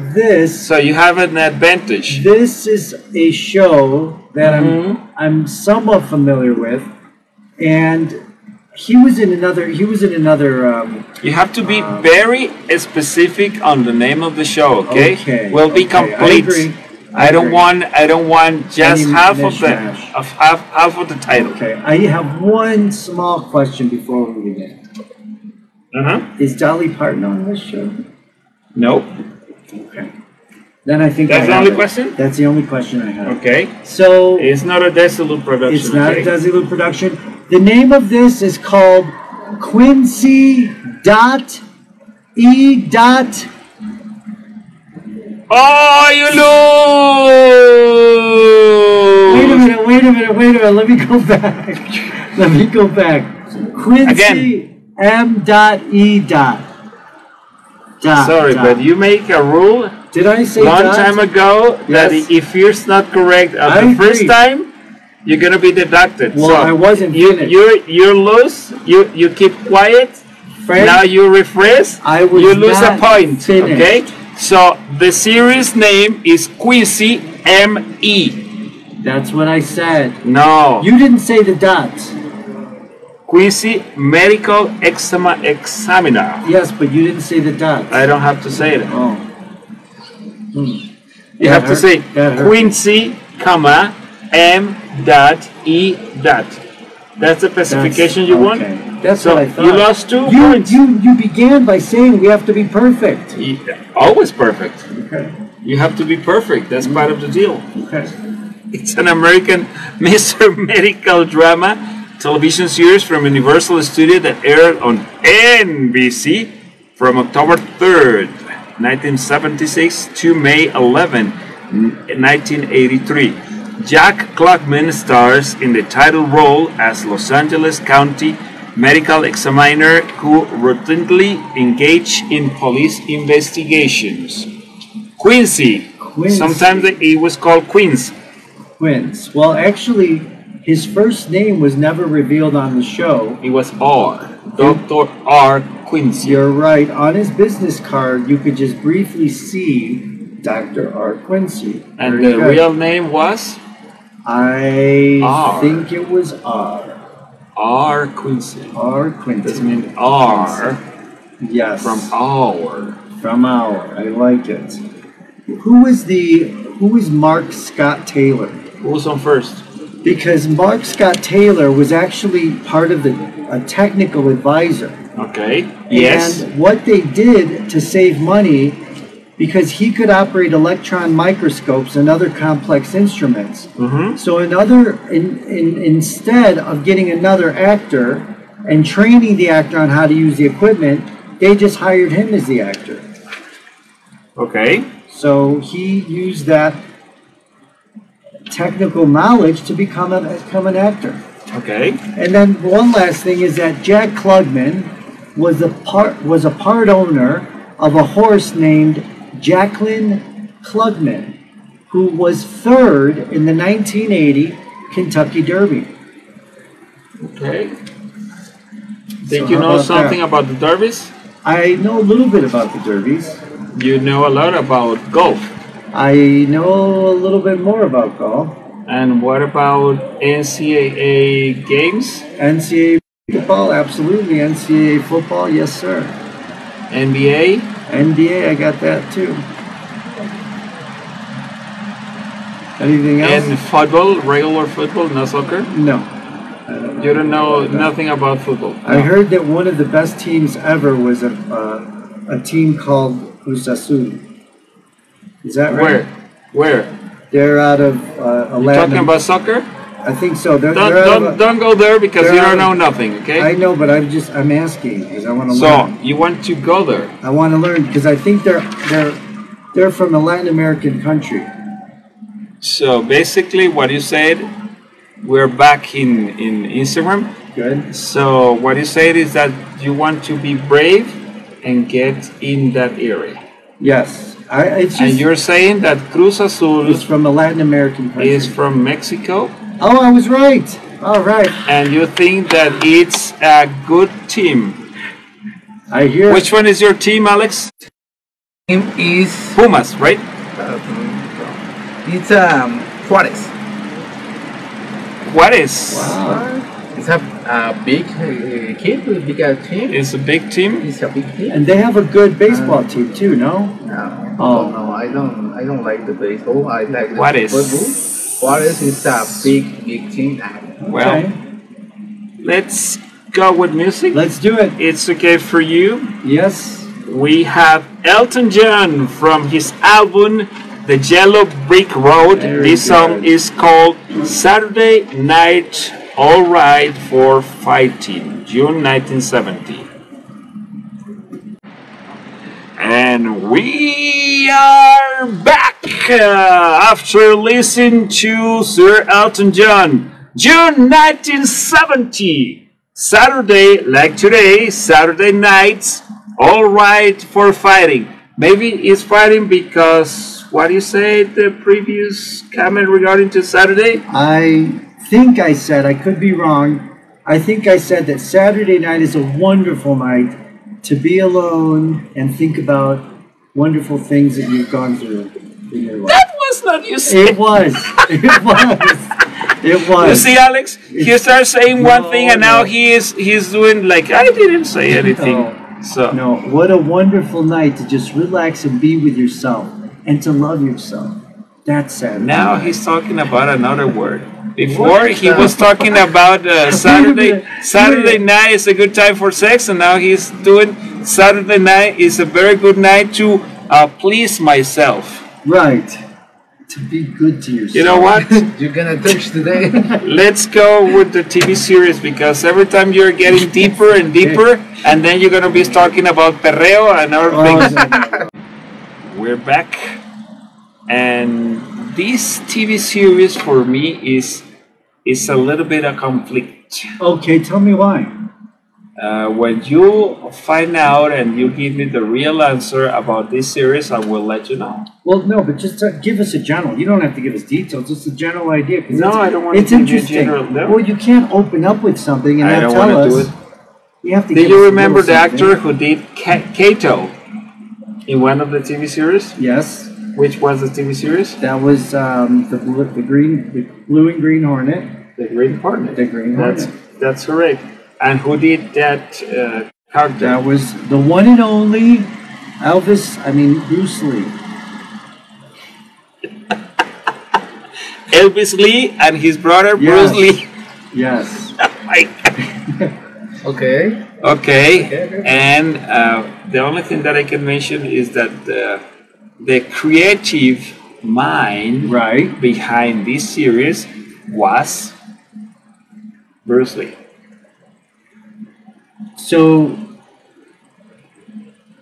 So you have an advantage. this is a show that Mm-hmm. I'm somewhat familiar with, and he was in another. You have to be very specific on the name of the show, okay? Okay, Will be okay, I complete. agree. I don't want just Any half of the mishmash. half of the title. Okay, I have one small question before we begin. Uh-huh. Is Dolly Parton on this show? Nope. Okay. Then I think That's I the have only it. question? That's the only question I have. Okay. So It's not a Desilu production. it's not okay? a Desilu production. The name of this is called Quincy dot E dot. Oh, you lose! Wait a minute. Let me go back. Quincy Again. M dot E dot. Dot. Sorry, dot. but you make a rule Did I say long dot? time ago that Yes. if you're not correct I the first agree. time, you're gonna be deducted. Well, so I wasn't you finished. you lose. You keep quiet. Frank, Now you refresh. I was you lose a not point. finished. Okay. So the series name is Quincy M.E. That's what I said. No. You didn't say the dots. Quincy Medical Examiner. Yes, but you didn't say the dots. I don't have to say it. Oh. You have to say that hurt. Quincy, comma, M dot E dot. That's the specification you want? Okay. That's So what I thought. you lost 2 points. You began by saying we have to be perfect. Always perfect. Okay. You have to be perfect. That's part of the deal. Okay. It's an American Mr. Medical drama television series from Universal Studio that aired on NBC from October 3rd, 1976 to May 11, 1983. Jack Klugman stars in the title role as Los Angeles County medical examiner who routinely engaged in police investigations. Quincy. Quincy. Sometimes it was called Queens. Twins. Well, actually, his first name was never revealed on the show. It was R. Dr. R. Quincy. You're right. On his business card, you could just briefly see Dr. R. Quincy. And Very the good. real name was I R. think it was R. R. Quincy. R. This Quincy. means R Yes. from our. From our. I like it. Who is Mark Scott Taylor? Who was on first? Because Mark Scott Taylor was actually part of a technical advisor. Okay. Yes. And what they did to save money, because he could operate electron microscopes and other complex instruments. Mm-hmm. So instead of getting another actor and training the actor on how to use the equipment, they just hired him as the actor. Okay. So he used that technical knowledge to become an actor. Okay. And then one last thing is that Jack Klugman was a part owner of a horse named Jacqueline Klugman, who was third in the 1980 Kentucky Derby. Okay. So Think you how know about something that? about the derbies? I know a little bit about the derbies. You know a lot about golf. I know a little bit more about golf. And what about NCAA games? NCAA football, absolutely. NCAA football, yes, sir. NBA? NBA, I got that too. Anything else? And football, regular football, not soccer? No. You don't know nothing about football. I heard that one of the best teams ever was a team called Cruz Azul. Is that right? Where? They're out of You talking about soccer? I think so. Don't go there because you don't know nothing. Okay. I know, but I'm asking because I want to So learn. you want to go there? I want to learn because I think they're from a Latin American country. So basically, what you said, we're back in Instagram. Good. So what you said is that you want to be brave and get in that area. Yes. It's And just, you're saying that Cruz Azul it's from a Latin American country. is from Mexico, Oh, I was right. All right. and you think that it's a good team. I hear. Which one is your team, Alex? Team is Pumas, right? it's Juarez. Juarez. Wow. It's a big kid, big team. It's a big team. It's a big team. And they have a good baseball team too, no? No, Oh. no, I don't like the baseball. I like the Juarez. football. Juarez is a big team. Well, Okay. let's go with music. Let's do it. It's okay for you. Yes. We have Elton John from his album The Yellow Brick Road. Very This song good. is called Saturday Night All Right for Fighting, June 1970. And we are back after listening to Sir Elton John, June 1970. Saturday, like today, Saturday nights, all right for fighting. Maybe it's fighting because what you said the previous comment regarding to Saturday? I think I said, I could be wrong. I think I said that Saturday night is a wonderful night to be alone and think about wonderful things that you've gone through in your life. That was not you said. It was. It was. It was. You see, Alex, he starts saying one No, thing and now no. he's doing like I didn't say anything. So No, what a wonderful night to just relax and be with yourself and to love yourself. That's Saturday now night. he's talking about another word. Before he was talking about Saturday night is a good time for sex, and now he's doing Saturday night is a very good night to please myself. Right. To be good to yourself. You know what? You're gonna touch today. Let's go with the TV series because every time you're getting deeper and deeper, and then you're gonna be talking about perreo and other Oh, things. no. We're back, and this TV series for me is a little bit of conflict. Okay, tell me why. When you find out and you give me the real answer about this series, I will let you know. Well, no, but just give us a general. You don't have to give us details, just a general idea. 'Cause No, I don't want it's to give you a interesting. general- no. Well, you can't open up with something and I not don't tell want to do us. it. You have to. Did give you us a remember little the something. actor who did Kato in one of the TV series? Yes, Which was the TV series? that was the blue and green hornet. The Green Hornet. The Green That's Hornet. that's correct. And who did that character? That was the one and only Bruce Lee. Elvis Lee and his brother Yes. Bruce Lee. Yes. Okay. Okay, and the only thing that I can mention is that the creative mind Right. behind this series was Bruce Lee. So,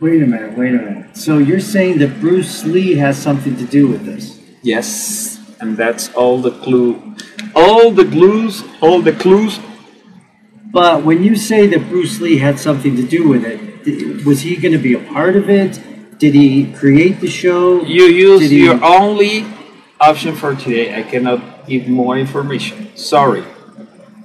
wait a minute. So you're saying that Bruce Lee has something to do with this? Yes, and that's all the clues. But when you say that Bruce Lee had something to do with it, was he going to be a part of it? Did he create the show? You use Did he- your only option for today. I cannot give more information. Sorry.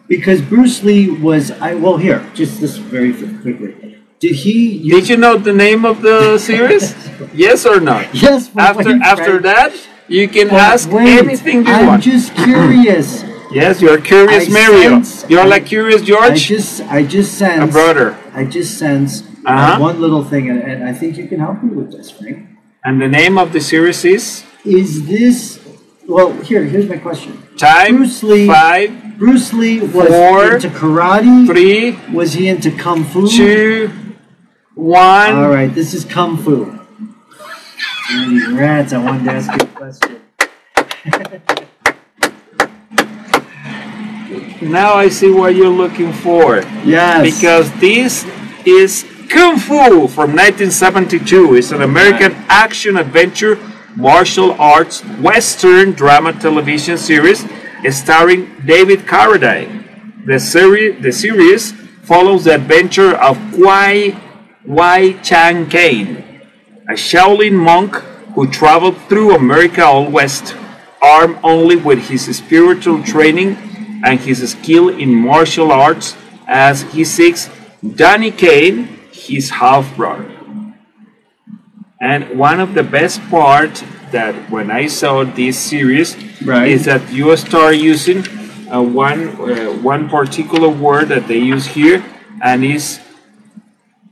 Because Bruce Lee was, here, just this very quickly. Did he? Did you know the name of the series? Yes or not? Yes. but wait, After Frank, that, you can but ask wait, anything you I'm want. just curious. Yes, you're curious, I Mario. sense- You're like Curious I George, just sense. a brother. I just sense Uh-huh. one little thing, and I think you can help me with this, Frank. And the name of the series is Is this? Well, here's my question. Time Bruce Lee. 5, Bruce Lee was 4, into karate. 3, Was he into kung fu? 2, 1. All right, this is kung fu. These rats! I wanted to ask you a question. Now I see what you're looking for. Yes. Because this is Kung Fu from 1972. It's an American action adventure martial arts western drama television series starring David Carradine. The series follows the adventure of Wai Chang Kane, a Shaolin monk who traveled through America Old West, armed only with his spiritual training and his skill in martial arts as he seeks Danny Kane, his half-brother. And one of the best part that when I saw this series is that you start using one particular word that they use here, and is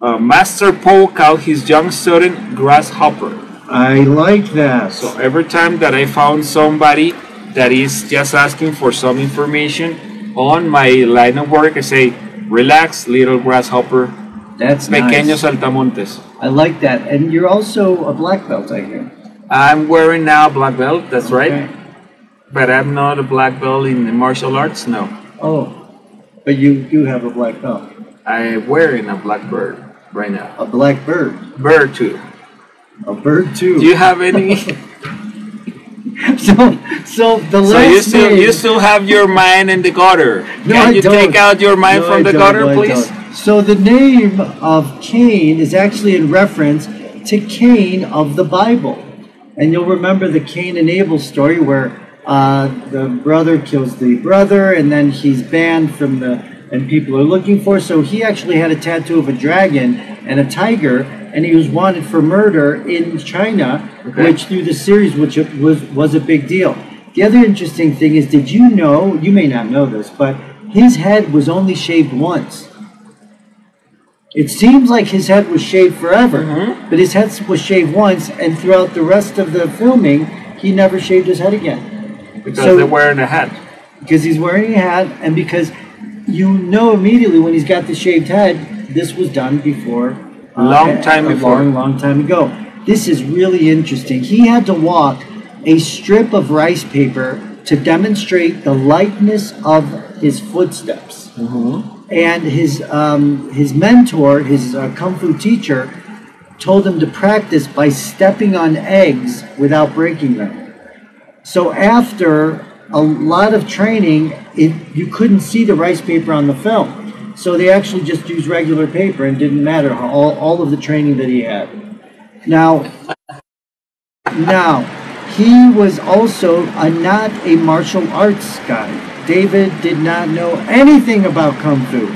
Master Paul called his young student grasshopper. I like that. So every time that I found somebody that is just asking for some information on my line of work, I say, relax, little grasshopper. That's Pequeños nice. saltamontes. I like that. And you're also a black belt, I hear. I'm wearing now black belt, that's Okay. right. But I'm not a black belt in the martial arts, no. Oh, but you do have a black belt. I'm wearing a black bird right now. A black bird. Bird too. A bird too. Do you have any? So the So last name, you still have your mind in the gutter. No, Can I you don't. take out your mind No, from I the don't, gutter, I please? don't. So the name of Cain is actually in reference to Cain of the Bible. And you'll remember the Cain and Abel story where the brother kills the brother and then he's banned from and people are looking for. So he actually had a tattoo of a dragon and a tiger, and he was wanted for murder in China, which through the series, which was a big deal. The other interesting thing is, did you know, you may not know this, but his head was only shaved once. It seems like his head was shaved forever, but his head was shaved once, and throughout the rest of the filming, he never shaved his head again. Because they're wearing a hat. Because he's wearing a hat, and because you know immediately when he's got the shaved head, this was done before. Long time before. Long time ago. This is really interesting. He had to walk a strip of rice paper to demonstrate the lightness of his footsteps. And his mentor, his kung fu teacher, told him to practice by stepping on eggs without breaking them. So after a lot of training, you couldn't see the rice paper on the film. So they actually just used regular paper, and didn't matter all of the training that he had. Now, he was also not a martial arts guy. David did not know anything about Kung Fu.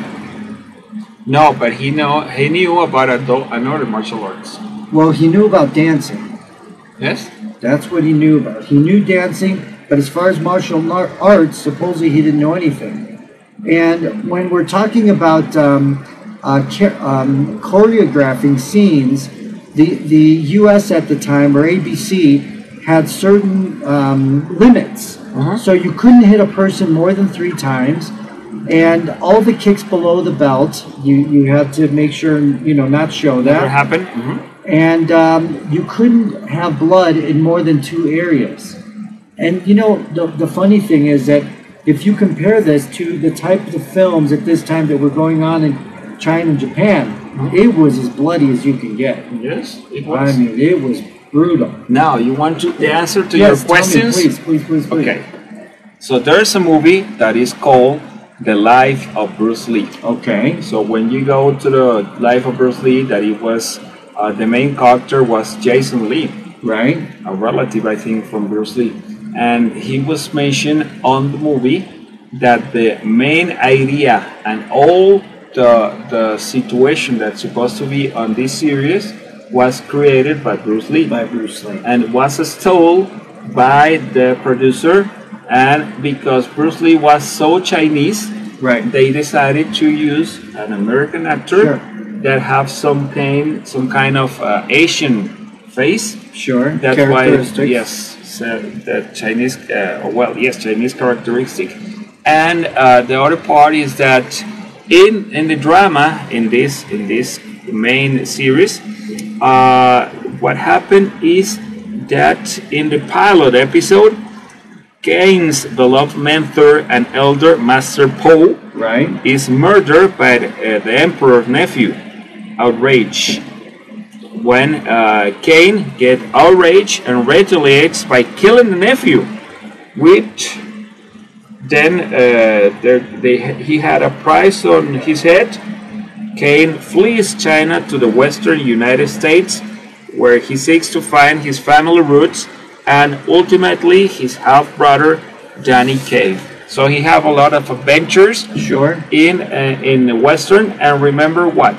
No, but he knew about another martial arts. Well, he knew about dancing. Yes? That's what he knew about. He knew dancing, but as far as martial arts, supposedly he didn't know anything. And when we're talking about choreographing scenes, the U.S. at the time, or ABC, had certain limits. So you couldn't hit a person more than 3 times, and all the kicks below the belt, you had to make sure, not show that. Never happened. And you couldn't have blood in more than 2 areas. And the funny thing is that if you compare this to the type of films at this time that were going on in China and Japan, it was as bloody as you can get. Yes, it was. I mean, it was brutal. Now, you want the answer to Yes, your questions? tell me, please. Okay. So there's a movie that is called The Life of Bruce Lee. Okay. So when you go to the Life of Bruce Lee, that it was the main character was Jason Lee, Right. a relative, I think, from Bruce Lee. And he was mentioned on the movie that the main idea and all the situation that's supposed to be on this series was created by Bruce Lee. And was stole by the producer, and because Bruce Lee was so Chinese, they decided to use an American actor that have some kind of Asian face. Sure. That's why, Characteristics. yes, the Chinese, Chinese characteristic. And the other part is that in the drama, in this main series, what happened is that in the pilot episode, Kane's beloved mentor and elder, Master Po, Right. is murdered by the emperor's nephew. Outrage. When Kane gets outraged and retaliates by killing the nephew, which then he had a price on his head. Kane flees China to the western United States, where he seeks to find his family roots and ultimately his half-brother Danny Kaye. So he have a lot of adventures Sure. in the western. And remember what?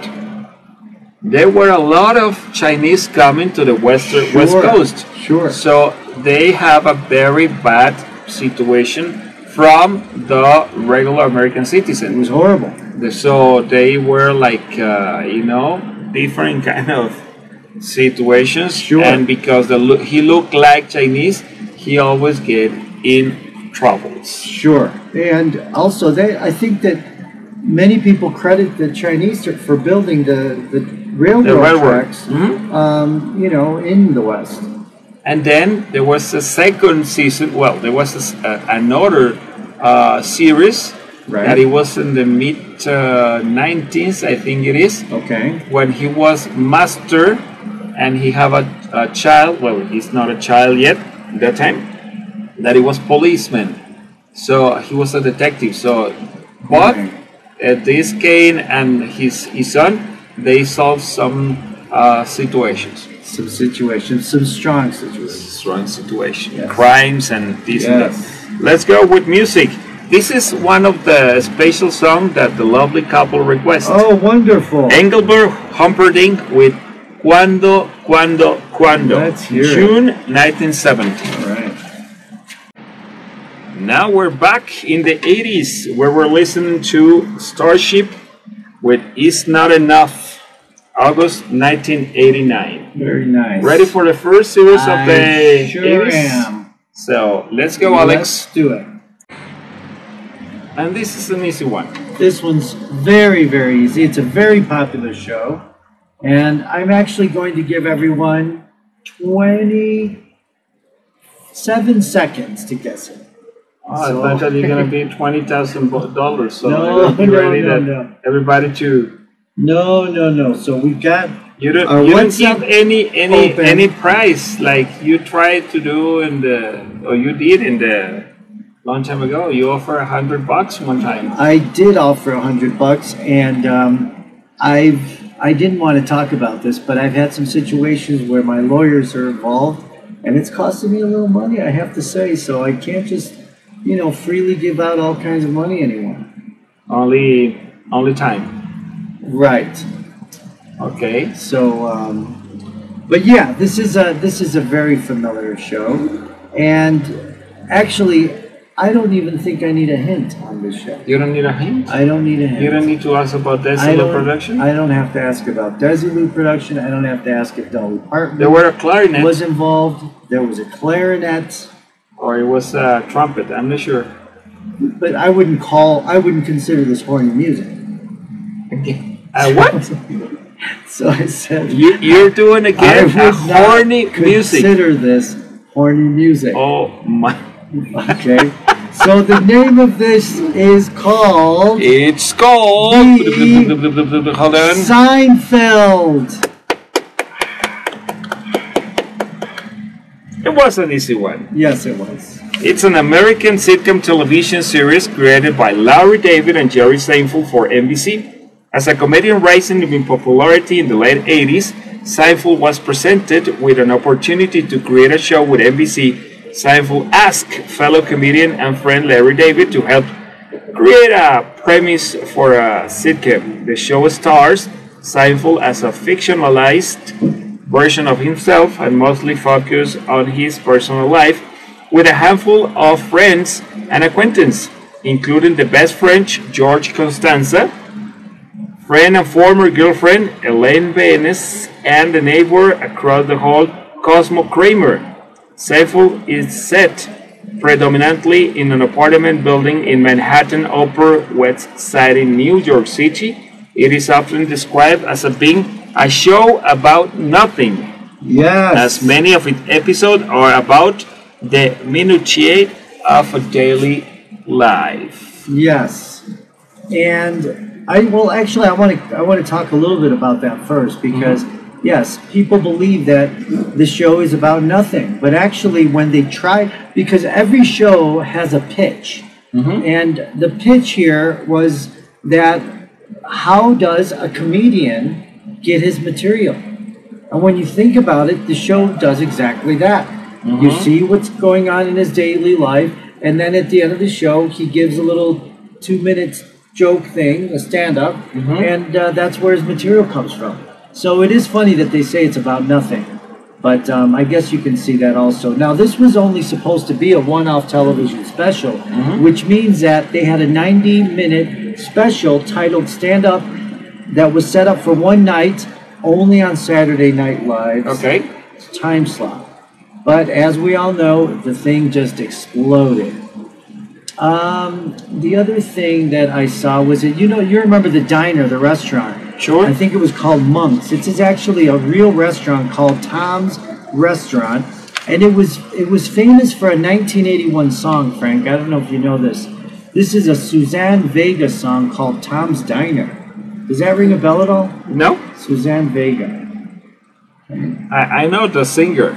There were a lot of Chinese coming to the west coast. Sure. So they have a very bad situation from the regular American It citizens. was horrible. So they were like, different kind of situations. Sure. And because he looked like Chinese, he always get in troubles. Sure. And also, I think that many people credit the Chinese for building the railroad tracks, in the West. And then there was a second season. Well, there was another series Right. that it was in the mid 19th, I think it is, Okay. when he was master and he have a child. Well, he's not a child yet at that time. That he was policeman, so he was a detective. So, but this Kane and his son, they solved some situations. Some situations, some strong situations. Strong situation, Yes. crimes and this and that. Yes. Let's go with music. This is one of the special songs that the lovely couple requested. Oh, wonderful. Engelbert Humperdinck with Cuando. Let's hear it. June 1970. All right. Now we're back in the 80s where we're listening to Starship with It's Not Enough, August 1989. Very nice. Ready for the first series of the I sure 80s? am. So let's go, Alex. Let's do it. And this is an easy one. This one's very, very easy. It's a very popular show. And I'm actually going to give everyone 27 seconds to guess it. Oh, I thought that you're going to be $20,000. So No, I be ready that no. everybody to... No. So we've got You our don't WhatsApp give open. any price like you tried to do you did in the long time ago. You offer $100 one time. I did offer $100, and I didn't want to talk about this, but I've had some situations where my lawyers are involved, and it's costing me a little money, I have to say. So I can't just, freely give out all kinds of money anymore. Only time. Right. Okay. So, but yeah, this is a very familiar show, and actually, I don't even think I need a hint on this show. You don't need a hint? I don't need a hint. You don't need to ask about I Desilu don't- production? I don't have to ask about Desilu production. I don't have to ask if Dolly Parton There were a clarinet was involved. There was a clarinet, or it was a trumpet. I'm not sure. but I wouldn't consider this horny music. What? So I said, You're doing I again would a not horny music. consider this horny music. Oh my. Okay. So the name of this is called It's called. Hold on. Seinfeld. It was an easy one. Yes, it was. It's an American sitcom television series created by Larry David and Jerry Seinfeld for NBC. As a comedian rising in popularity in the late 80s, Seinfeld was presented with an opportunity to create a show with NBC. Seinfeld asked fellow comedian and friend Larry David to help create a premise for a sitcom. The show stars Seinfeld as a fictionalized version of himself and mostly focused on his personal life, with a handful of friends and acquaintances, including the best friend George Costanza, friend and former girlfriend Elaine Benes, and the neighbor across the hall Cosmo Kramer. Seinfeld is set predominantly in an apartment building in Manhattan Upper West Side in New York City. It is often described as being a show about nothing, Yes. as many of its episodes are about the minutiae of a daily life. Yes, and I want to talk a little bit about that first because yes, people believe that the show is about nothing, but actually when they try, because every show has a pitch, and the pitch here was that how does a comedian get his material? And when you think about it, the show does exactly that. You see what's going on in his daily life, and then at the end of the show, he gives a little 2 minute joke thing, a stand-up, and that's where his material comes from. So it is funny that they say it's about nothing, but I guess you can see that also. Now, this was only supposed to be a one-off television special, which means that they had a 90-minute special titled Stand-Up that was set up for one night, only on Saturday Night Live's time slot. But as we all know, the thing just exploded. The other thing that I saw was that, you remember the diner, the restaurant. Sure. I think it was called Monk's. It is actually a real restaurant called Tom's Restaurant. And it was famous for a 1981 song, Frank. I don't know if you know this. This is a Suzanne Vega song called Tom's Diner. Does that ring a bell at all? No? Suzanne Vega. I know the singer,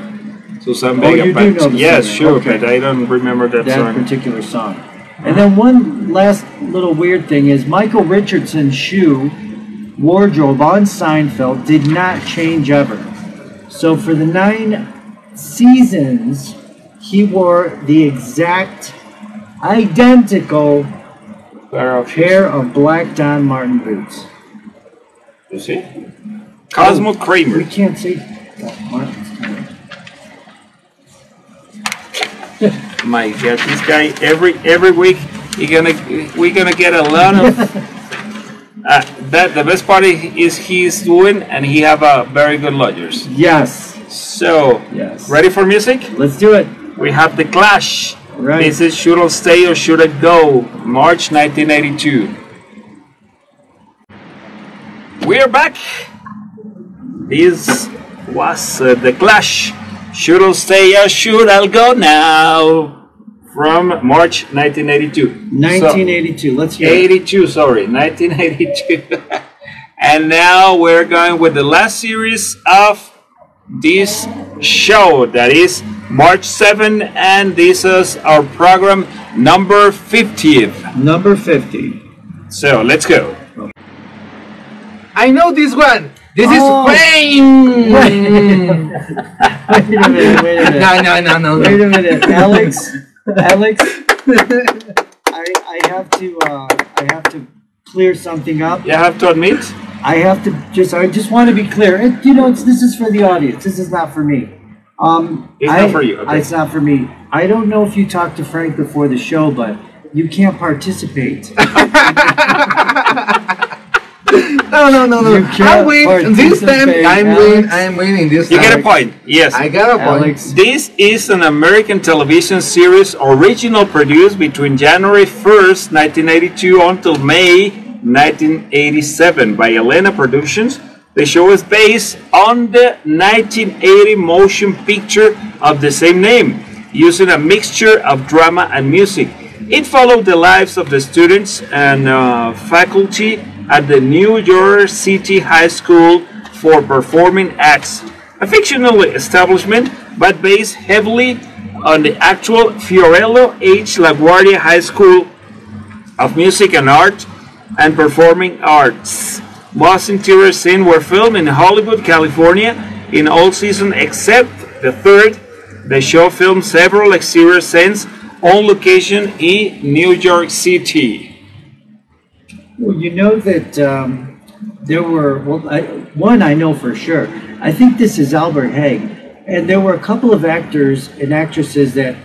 Susan Oh, Vega. you do know the yes, singer. sure, Okay. but I don't remember that song. particular song. And then one last little weird thing is Michael Richardson's shoe wardrobe on Seinfeld did not change ever. So for the 9 seasons, he wore the exact, identical pair of black Don Martin boots. You see? Cosmo Kramer. We can't say Don Martin's. My God, this guy every week we're gonna get a lot of. The best part is he's doing, and he have a very good lawyers. Yes. So, Yes. ready for music? Let's do it. We have The Clash. Right. This is Should I Stay or Should I Go? March 1982. We're back. This was The Clash. Should I Stay or Should I Go Now? From March 1982. 1982. Let's hear it. 82, sorry, 1982. And now we're going with the last series of this show, that is March 7, and this is our program number 50. Number 50. So let's go. I know this one. This is Wayne. Wait a minute. No. Wait a minute, Alex. I have to clear something up. You have to admit, I just want to be clear. This is for the audience. This is not for me. It's not for you. Okay. It's not for me. I don't know if you talked to Frank before the show, but you can't participate. No. You can't I win this time. participate, I'm winning this you time. get a point. Yes. I got a point. Alex. This is an American television series original produced between January 1st, 1982 until May 1987 by Elena Productions. The show is based on the 1980 motion picture of the same name, using a mixture of drama and music. It followed the lives of the students and faculty at the New York City High School for Performing Arts, a fictional establishment but based heavily on the actual Fiorello H. LaGuardia High School of Music and Art and Performing Arts. Most interior scenes were filmed in Hollywood, California in all seasons except the third. The show filmed several exterior scenes on location in New York City. Well, you know that there were, one I know for sure. I think this is Albert Haig. And there were a couple of actors and actresses that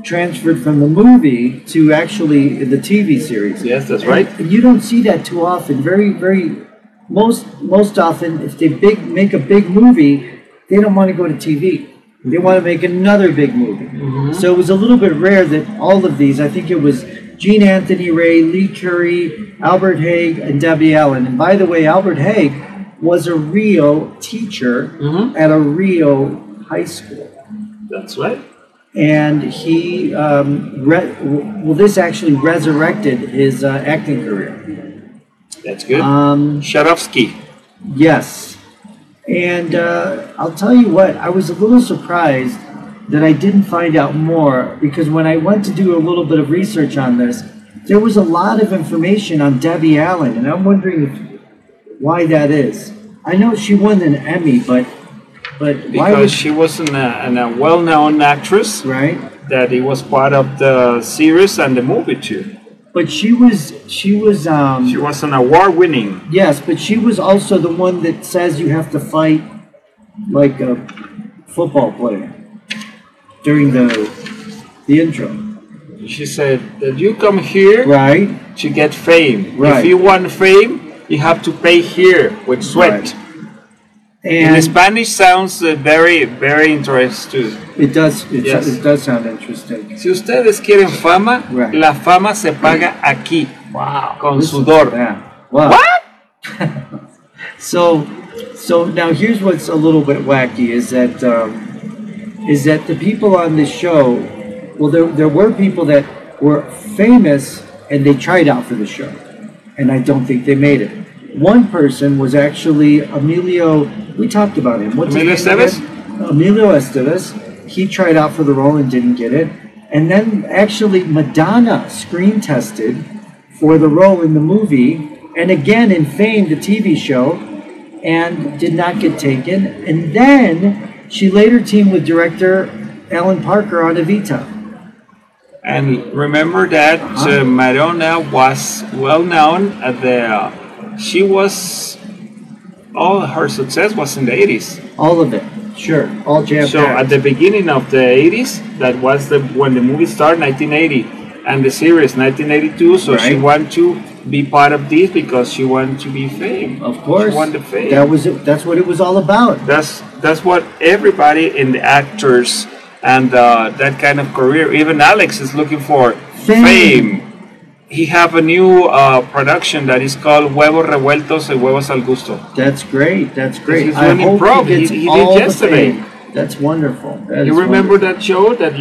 transferred from the movie to actually the TV series. Yes, that's right. And you don't see that too often. Most often, if they make a big movie, they don't want to go to TV. They want to make another big movie. So it was a little bit rare that all of these, I think it was Gene Anthony Ray, Lee Curry, Albert Haig, and Debbie Allen. And by the way, Albert Haig was a real teacher at a real high school. That's right. and he well, this actually resurrected his acting career. That's good. Sharovsky. Yes, and I'll tell you what, I was a little surprised that I didn't find out more, because when I went to do a little bit of research on this, there was a lot of information on Debbie Allen, and I'm wondering why that is. I know she won an Emmy, but why Because was she was a well-known actress right? that it was part of the series and the movie too. But she was She was an award-winning. yes, but she was also the one that says you have to fight like a football player during the intro, She said that you come here right? to get fame. Right. If you want fame, you have to pay here with sweat. Right. In And Spanish sounds very, very interesting. it does Yes. it does sound interesting. Si ustedes quieren fama, Right. la fama se paga aquí, Wow, con listen to sudor. that. Wow. So now here's what's a little bit wacky is that the people on this show, well, there were people that were famous and they tried out for the show, and I don't think they made it. One person was actually Emilio. We talked about him. What's Emilio his name Estevez? again? Emilio Estevez. He tried out for the role and didn't get it. And then actually Madonna screen tested for the role in the movie, and again in Fame, the TV show, and did not get taken. And then she later teamed with director Alan Parker on Evita. And remember that Madonna was well known at the. She was. All her success was in the 80s. All of it, sure, all jam So at the beginning of the 80s, that was when the movie started, 1980, and the series 1982. So she Right. wanted to be part of this because she wanted to be fame. Of course, she wanted the fame. that was it. That's what it was all about. That's what everybody in the actors and that kind of career. Even Alex is looking for fame. He have a new production that is called Huevos Revueltos y Huevos al Gusto. That's great. That's great. He's I doing hope improv. he gets He did all the yesterday. fame. That's wonderful. That You is remember wonderful. that show that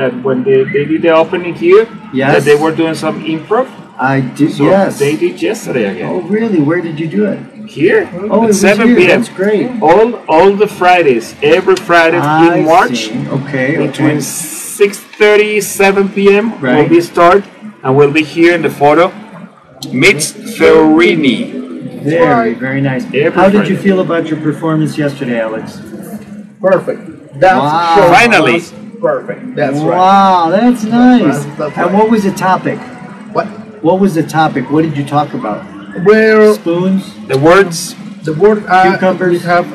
that when they did the opening here, Yes. that they were doing some improv? I did. So yes. they did yesterday Oh, again. really? Where did you do it? Here Oh, it at was 7 here. p.m. That's great. All the Fridays, every Friday I in March, see. Okay. between Okay. 6:30, 7 p.m. will Right. be start, and we'll be here in the photo. Meets Ferrini. Very, very nice. Every How did you Friday. feel about your performance yesterday, Alex? Perfect. That's Wow. show Finally. was perfect. That's right. Wow, that's nice. That's And right. what was the topic? What? What was the topic? What did you talk about? Well, Spoons? The words. the word Cucumbers. we have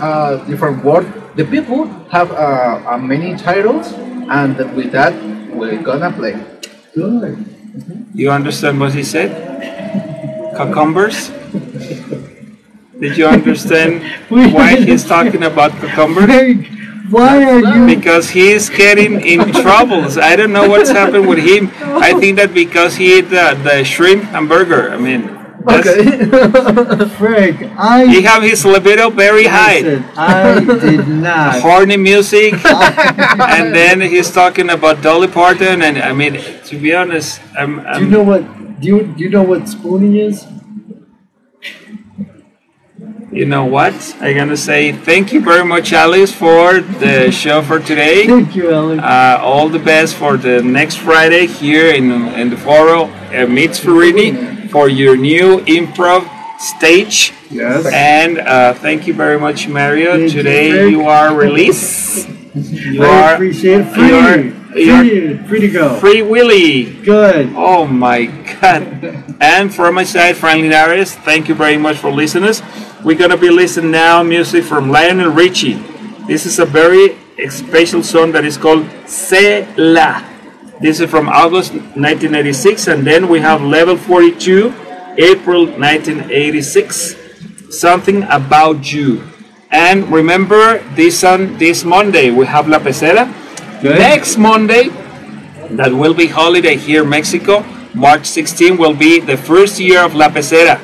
different word. The people have many titles, and with that we're gonna play. Good. You understand what he said? Cucumbers. Did you understand why he's talking about cucumbers? Greg, why are you? Because he's getting in troubles. I don't know what's happened with him. I think that because he ate the shrimp hamburger. I mean, Frank, he have his libido very high. listen, I did not. Horny music, and then he's talking about Dolly Parton. And I mean, to be honest, Do you know what? Do you know what spooning is? you know what? I'm gonna say thank you very much, Alice, for the show for today. Thank you, Alex. All the best for the next Friday here in the Foro Meets Ferrini for your new improv stage. Yes. And thank you very much, Mario. Thank you, Today Frank. you are released. You I are appreciate it. Free to go. Free Willy. Good. Oh my God. And from my side, Frank Linares, thank you very much for listening. We're going to be listening now music from Lionel Richie. This is a very special song that is called C'est La. This is from August 1986. And then we have Level 42, April 1986. Something About You. And remember, this Monday, we have La Pecera. Good. Next Monday, that will be holiday here in Mexico. March 16 will be the first year of La Pecera.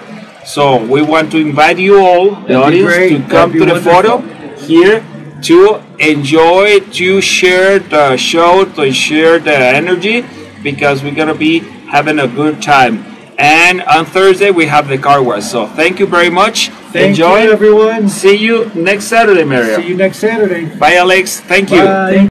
So we want to invite you all, the That'd be audience, great. to come That'd be to the wonderful. photo here to enjoy to share the show, to share the energy, because we're gonna be having a good time. And on Thursday we have the car wash. So thank you very much. Thank Enjoy you, everyone. See you next Saturday, Mario. See you next Saturday. Bye, Alex. Thank you. Bye.